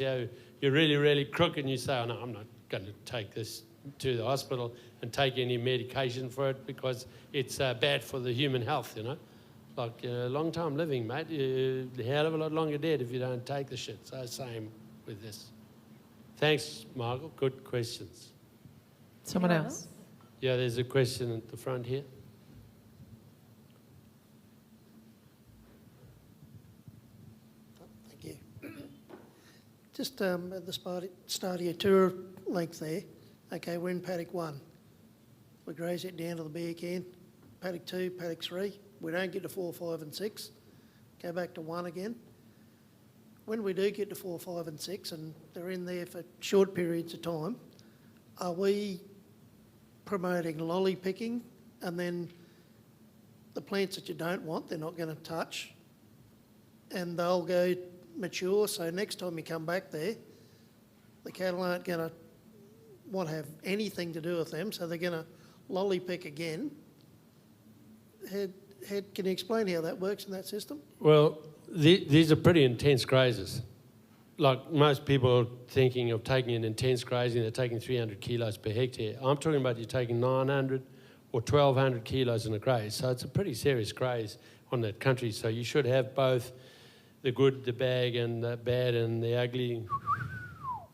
You're really, really crook and you say, oh, no, I'm not going to take this to the hospital and take any medication for it because it's bad for the human health, Like long time living, mate. You're a hell of a lot longer dead if you don't take the shit. So same with this. Thanks, Michael. Good questions. Someone else? Yeah, there's a question at the front here. Thank you. Just at the start of your tour length there, okay, we're in paddock 1. We graze it down to the beer can. Paddock 2, paddock 3. We don't get to 4, 5 and 6. Go back to 1 again. When we do get to 4, 5 and 6 and they're in there for short periods of time, are we promoting lolly picking, and then the plants that you don't want, they're not going to touch, and they'll go mature, so next time you come back there, the cattle aren't going to want to have anything to do with them, so they're going to lolly pick again. Can you explain how that works in that system? Well, these are pretty intense grazers. Like most people are thinking of taking an intense grazing, they're taking 300 kilos per hectare. I'm talking about you taking 900 or 1,200 kilos in a graze. So it's a pretty serious graze on that country. So you should have both the good, the bad, and the ugly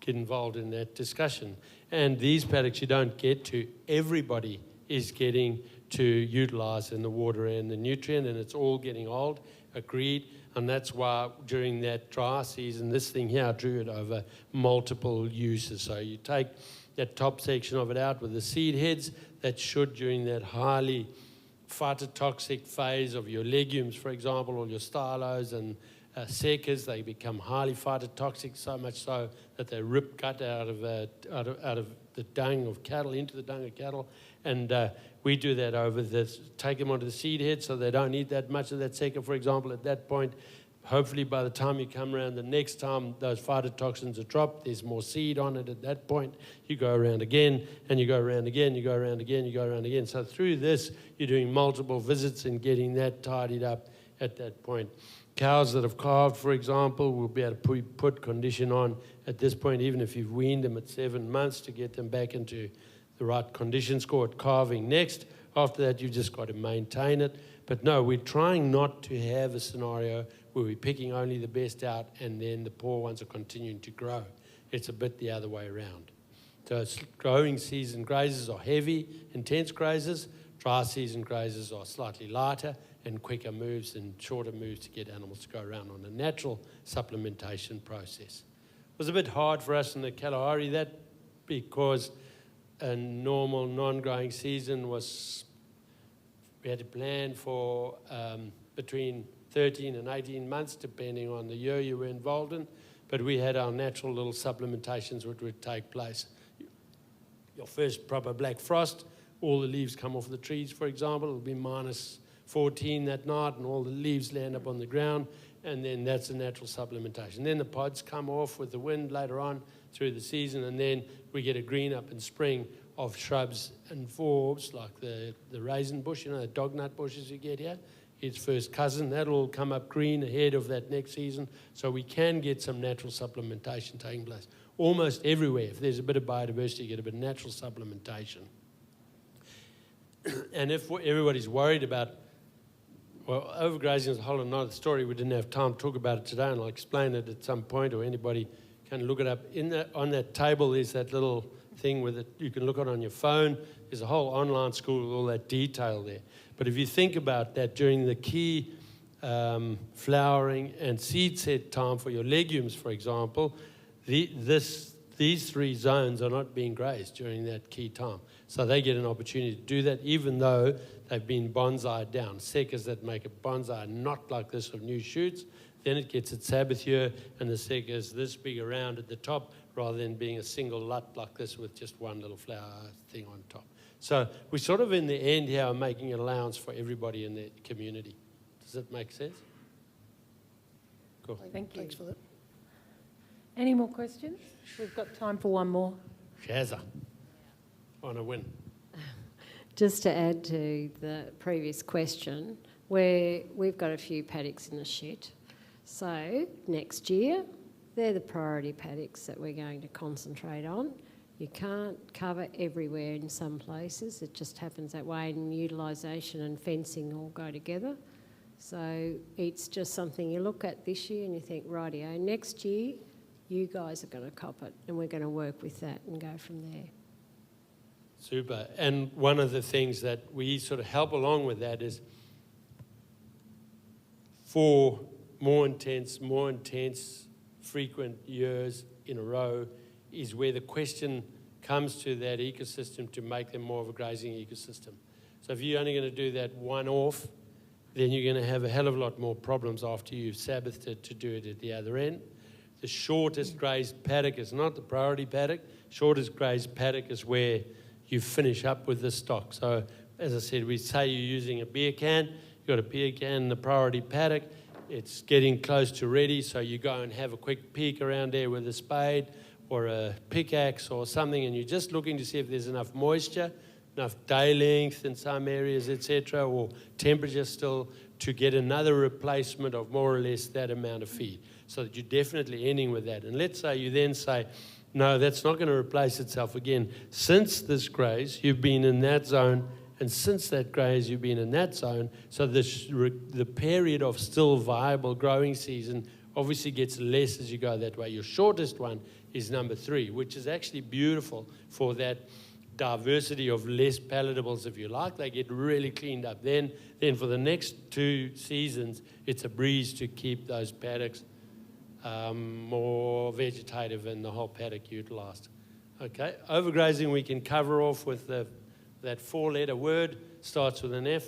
get involved in that discussion. And these paddocks you don't get to, everybody is getting to utilise in the water and the nutrient, and it's all getting old, agreed. And that's why during that dry season, this thing here, I drew it over multiple uses. So you take that top section of it out with the seed heads, that should, during that highly phytotoxic phase of your legumes, for example, or your stylos and secas, they become highly phytotoxic, so much so that they rip gut out of the dung of cattle, into the dung of cattle. And we do that over take them onto the seed head so they don't eat that much of that secca, for example, at that point. Hopefully by the time you come around the next time, those phytotoxins are dropped, there's more seed on it at that point. You go around again, and you go around again, you go around again, you go around again. So through this, you're doing multiple visits and getting that tidied up at that point. Cows that have calved, for example, will be able to put condition on at this point, even if you've weaned them at 7 months, to get them back into the right condition score at calving next. After that, you've just got to maintain it. But no, we're trying not to have a scenario where we're picking only the best out and then the poor ones are continuing to grow. It's a bit the other way around. So growing season grazers are heavy, intense grazers. Dry season grazers are slightly lighter and quicker moves and shorter moves to get animals to go around on a natural supplementation process. It was a bit hard for us in the Kalahari, that because a normal non-growing season was, we had to plan for between 13 and 18 months, depending on the year you were involved in. But we had our natural little supplementations which would take place. Your first proper black frost, all the leaves come off the trees, for example. It'll be minus 14 that night, and all the leaves land up on the ground, and then that's a natural supplementation. Then the pods come off with the wind later on through the season, and then we get a green up in spring of shrubs and forbs, like the raisin bush, the dognut bushes you get here. Its first cousin, that'll all come up green ahead of that next season. So we can get some natural supplementation taking place. Almost everywhere, if there's a bit of biodiversity, you get a bit of natural supplementation. And if everybody's worried about, well, overgrazing is a whole another story. We didn't have time to talk about it today, and I'll explain it at some point, or anybody can look it up. On that table, there's that little thing with it. You can look at it on your phone. There's a whole online school with all that detail there. But if you think about that, during the key flowering and seed set time for your legumes, for example, these 3 zones are not being grazed during that key time. So they get an opportunity to do that, even though they've been bonsaied down. Seccas that make a bonsai not like this of new shoots, then it gets its Sabbath year, and the secca is this big around at the top, rather than being a single lut like this with just one little flower thing on top. So we're sort of in the end here are making an allowance for everybody in the community. Does that make sense? Cool. Thank you. Thanks for that. Any more questions? We've got time for one more. Shazza. Want to win. Just to add to the previous question, we've got a few paddocks in the shed. So next year, they're the priority paddocks that we're going to concentrate on. You can't cover everywhere in some places. It just happens that way, and utilisation and fencing all go together. So it's just something you look at this year and you think, rightio, next year you guys are going to cop it, and we're going to work with that and go from there. Super. And one of the things that we sort of help along with that is for more intense, frequent years in a row is where the question comes to that ecosystem to make them more of a grazing ecosystem. So if you're only going to do that one off, then you're going to have a hell of a lot more problems after you've Sabbathed it to do it at the other end. The shortest grazed paddock is not the priority paddock. Shortest grazed paddock is where you finish up with the stock. So as I said, we say you're using a beer can. You've got a beer can in the priority paddock. It's getting close to ready, so you go and have a quick peek around there with a spade or a pickaxe or something, and you're just looking to see if there's enough moisture, enough day length in some areas, etc., or temperature still to get another replacement of more or less that amount of feed. So that you're definitely ending with that. And let's say you then say, no, that's not going to replace itself again. Since this graze, you've been in that zone, and since that graze, you've been in that zone. So the period of still viable growing season obviously gets less as you go that way. Your shortest one is number 3, which is actually beautiful for that diversity of less palatables, if you like. They get really cleaned up. Then for the next 2 seasons, it's a breeze to keep those paddocks more vegetative and the whole paddock utilised. Okay, overgrazing we can cover off with that 4-letter word, starts with an F,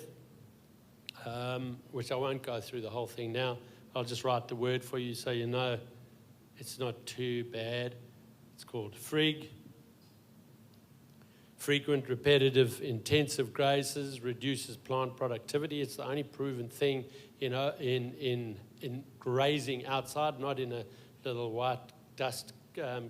which I won't go through the whole thing now. I'll just write the word for you so you know it's not too bad. It's called frig. Frequent, repetitive, intensive grazes reduces plant productivity. It's the only proven thing, in grazing outside, not in a little white dust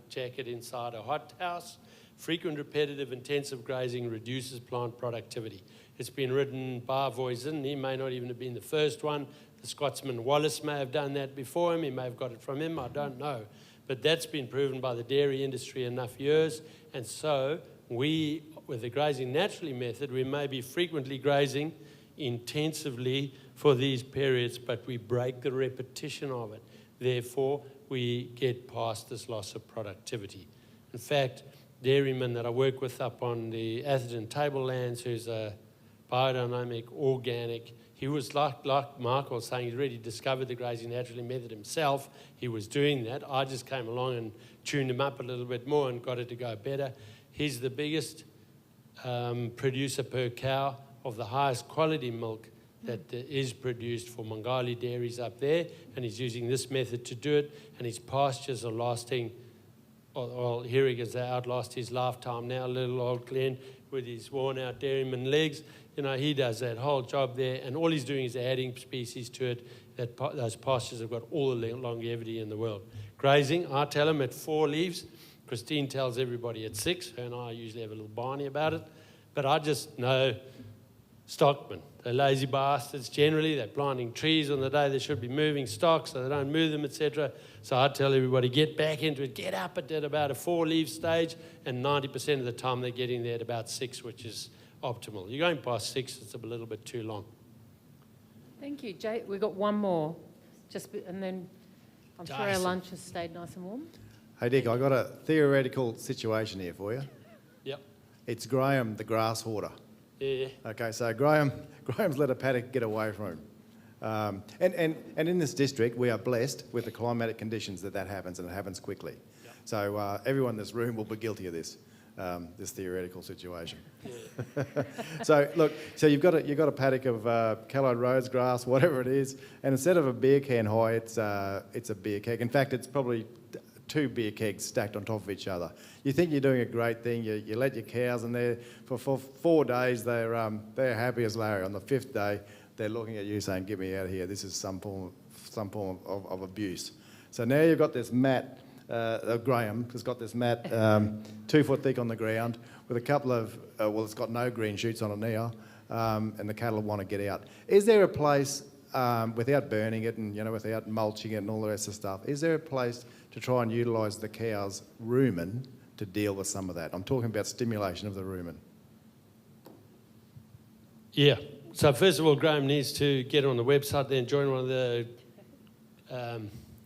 jacket inside a hothouse. Frequent, repetitive, intensive grazing reduces plant productivity. It's been written by Voisin. He may not even have been the first one. The Scotsman Wallace may have done that before him. He may have got it from him. I don't know. But that's been proven by the dairy industry enough years. And so we, with the grazing naturally method, we may be frequently grazing intensively for these periods, but we break the repetition of it. Therefore, we get past this loss of productivity. In fact, dairyman that I work with up on the Atherton Tablelands, who's a biodynamic, organic, he was like Michael was saying, he's already discovered the grazing naturally method himself. He was doing that. I just came along and tuned him up a little bit more and got it to go better. He's the biggest producer per cow of the highest quality milk that is produced for Mongali dairies up there, and he's using this method to do it, and his pastures are lasting, well, here he goes, outlast his lifetime now, little old Glenn with his worn-out dairyman legs. He does that whole job there, and all he's doing is adding species to it. Those pastures have got all the longevity in the world. Grazing, I tell him at 4 leaves. Christine tells everybody at 6. Her and I usually have a little barney about it. But I just know stockmen. They're lazy bastards generally. They're planting trees on the day they should be moving stock, so they don't move them, etc. So I tell everybody, get back into it. Get up at about a 4-leaf stage, and 90% of the time they're getting there at about 6, which is optimal. You're going past 6, it's a little bit too long. Thank you, Jay. We've got one more, and then I'm sure our lunch has stayed nice and warm. Hey Dick, I've got a theoretical situation here for you. Yep. It's Graham, the grass hoarder. Yeah. Okay, so Graham's let a paddock get away from him. And in this district, we are blessed with the climatic conditions that happens, and it happens quickly. Yep. So everyone in this room will be guilty of this theoretical situation. Yeah. So look, you've got a paddock of Callide Rhodes grass, whatever it is, and instead of a beer can high, it's a beer keg. In fact, it's probably 2 beer kegs stacked on top of each other. You think you're doing a great thing. You let your cows in there for 4 days. They're happy as Larry. On the 5th day, they're looking at you saying, "Get me out of here. This is some form of abuse." So now you've got this mat. Graham has got this mat 2 foot thick on the ground with a couple of, it's got no green shoots on it now, and the cattle want to get out. Is there a place, without burning it and without mulching it and all the rest of the stuff, is there a place to try and utilise the cow's rumen to deal with some of that? I'm talking about stimulation of the rumen. Yeah. So first of all, Graham needs to get on the website there and join one of the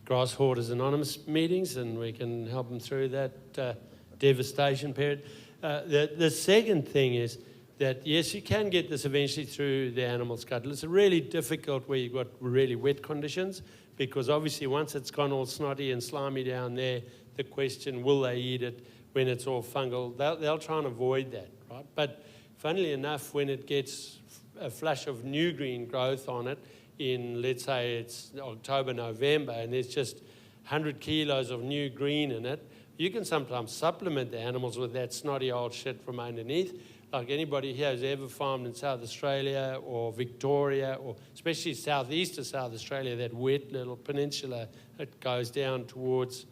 Grass Hoarders Anonymous meetings, and we can help him through that devastation period. The second thing is that, yes, you can get this eventually through the animal scuttle. It's really difficult where you've got really wet conditions, because obviously once it's gone all snotty and slimy down there, the question, will they eat it when it's all fungal? They'll try and avoid that, right? But funnily enough, when it gets a flush of new green growth on it, in, let's say it's October, November, and there's just 100 kilos of new green in it, you can sometimes supplement the animals with that snotty old shit from underneath. Like anybody here who's ever farmed in South Australia or Victoria, or especially southeast of South Australia, that wet little peninsula that goes down towards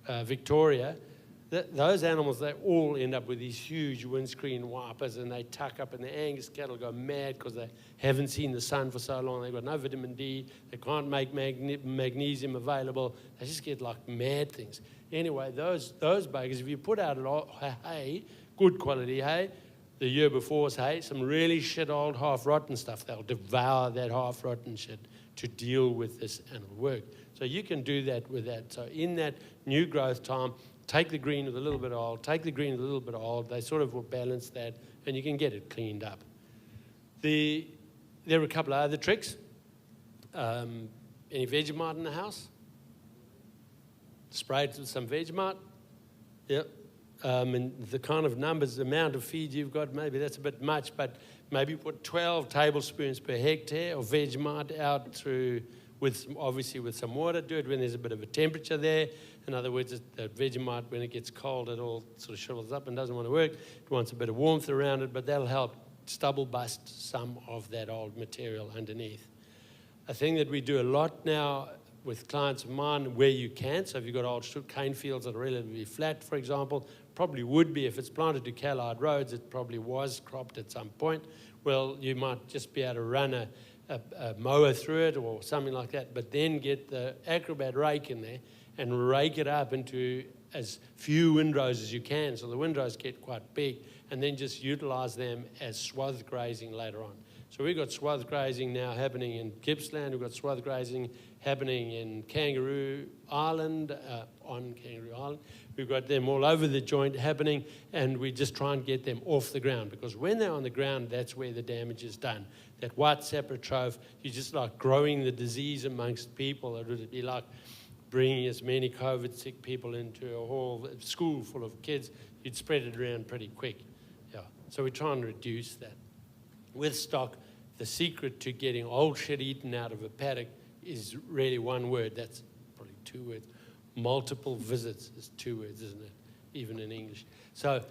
Victoria, those animals, they all end up with these huge windscreen wipers, and they tuck up, and the Angus cattle go mad because they haven't seen the sun for so long. They've got no vitamin D. They can't make magnesium available. They just get like mad things. Anyway, those buggers, if you put out a lot of hay, good quality hay, the year before's hay, some really shit old half-rotten stuff, they'll devour that half-rotten shit to deal with this animal work. So you can do that with that. So in that new growth time, take the green with a little bit of old, take the green with a little bit of old. They sort of will balance that, and you can get it cleaned up. There are a couple of other tricks. Any Vegemite in the house? Spray it with some Vegemite. Yep. And the kind of numbers, the amount of feed you've got, maybe that's a bit much, but maybe put 12 tablespoons per hectare of Vegemite out through obviously with some water. Do it when there's a bit of a temperature there. In other words, the Vegemite, when it gets cold, it all sort of shrivels up and doesn't want to work. It wants a bit of warmth around it, but that'll help stubble bust some of that old material underneath. A thing that we do a lot now with clients of mine, where you can, so if you've got old cane fields that are relatively flat, for example, probably would be, if it's planted to callide roads, it probably was cropped at some point. Well, you might just be able to run a mower through it or something like that, but then get the Acrobat rake in there and rake it up into as few windrows as you can, so the windrows get quite big, and then just utilize them as swath grazing later on. So we've got swath grazing now happening in Gippsland, we've got swath grazing happening in Kangaroo Island, on Kangaroo Island. We've got them all over the joint happening, and we just try and get them off the ground, because when they're on the ground, that's where the damage is done. That white saprotroph, you're just like growing the disease amongst people. It would be like bringing as many COVID sick people into a whole school full of kids. You'd spread it around pretty quick. Yeah. So we try and reduce that. With stock, the secret to getting old shit eaten out of a paddock is really one word. That's probably 2 words. Multiple visits is 2 words, isn't it? Even in English. So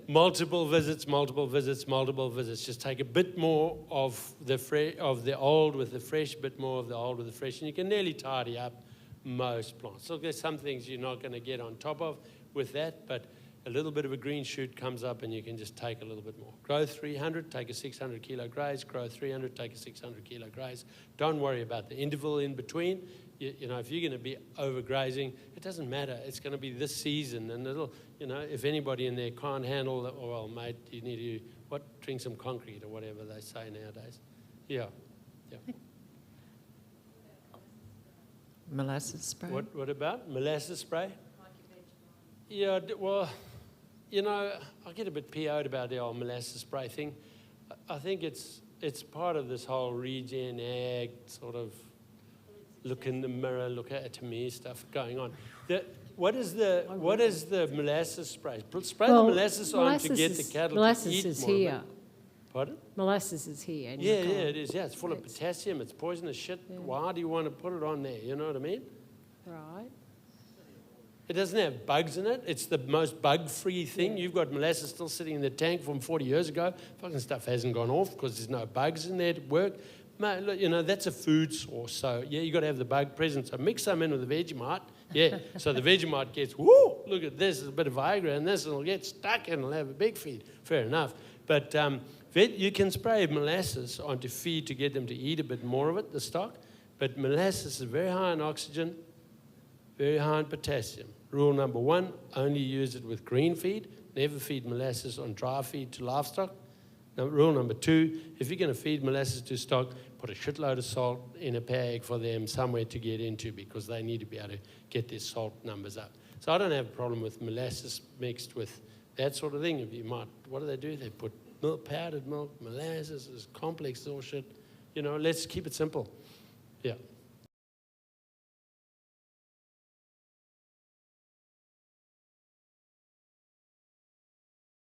multiple visits. Just take a bit more of the old with the fresh, a bit more of the old with the fresh, and you can nearly tidy up most plants. So there's some things you're not going to get on top of with that, but a little bit of a green shoot comes up and you can just take a little bit more. Grow 300, take a 600 kilo graze. Grow 300, take a 600 kilo graze. Don't worry about the interval in between. You know, if you're going to be overgrazing, it doesn't matter. It's going to be this season, and it'll, you know, if anybody in there can't handle that, well, mate, you need to, drink some concrete or whatever they say nowadays. Yeah. Molasses spray? What about molasses spray? Yeah, well, you know, I get a bit PO'd about the old molasses spray thing. I think it's part of this whole regen ag sort of look in the mirror, look at me stuff going on. What is the molasses spray? Spray the molasses on to get the cattle to eat more. Molasses is here. Pardon? Molasses is here. Yeah, it is. Yeah, it's full of potassium. It's poisonous shit. Yeah. Why do you want to put it on there? You know what I mean? Right. It doesn't have bugs in it. It's the most bug-free thing. Yeah. You've got molasses still sitting in the tank from 40 years ago. Fucking stuff hasn't gone off because there's no bugs in there to work. Mate, look, you know, that's a food source. So, yeah, you've got to have the bug present. So mix some in with the Vegemite. Yeah, so the Vegemite gets, whoo, look at this, there's a bit of Viagra in this, and it'll get stuck and it'll have a big feed. Fair enough. But you can spray molasses onto feed to get them to eat a bit more of it, the stock. But molasses is very high in oxygen, very high in potassium. Rule number 1, only use it with green feed. Never feed molasses on dry feed to livestock. Rule number 2, if you're going to feed molasses to stock, put a shitload of salt in a bag for them somewhere to get into, because they need to be able to get their salt numbers up. So I don't have a problem with molasses mixed with that sort of thing. If you might, what do? They put milk, powdered milk, molasses, it's complex all shit. You know, let's keep it simple. Yeah.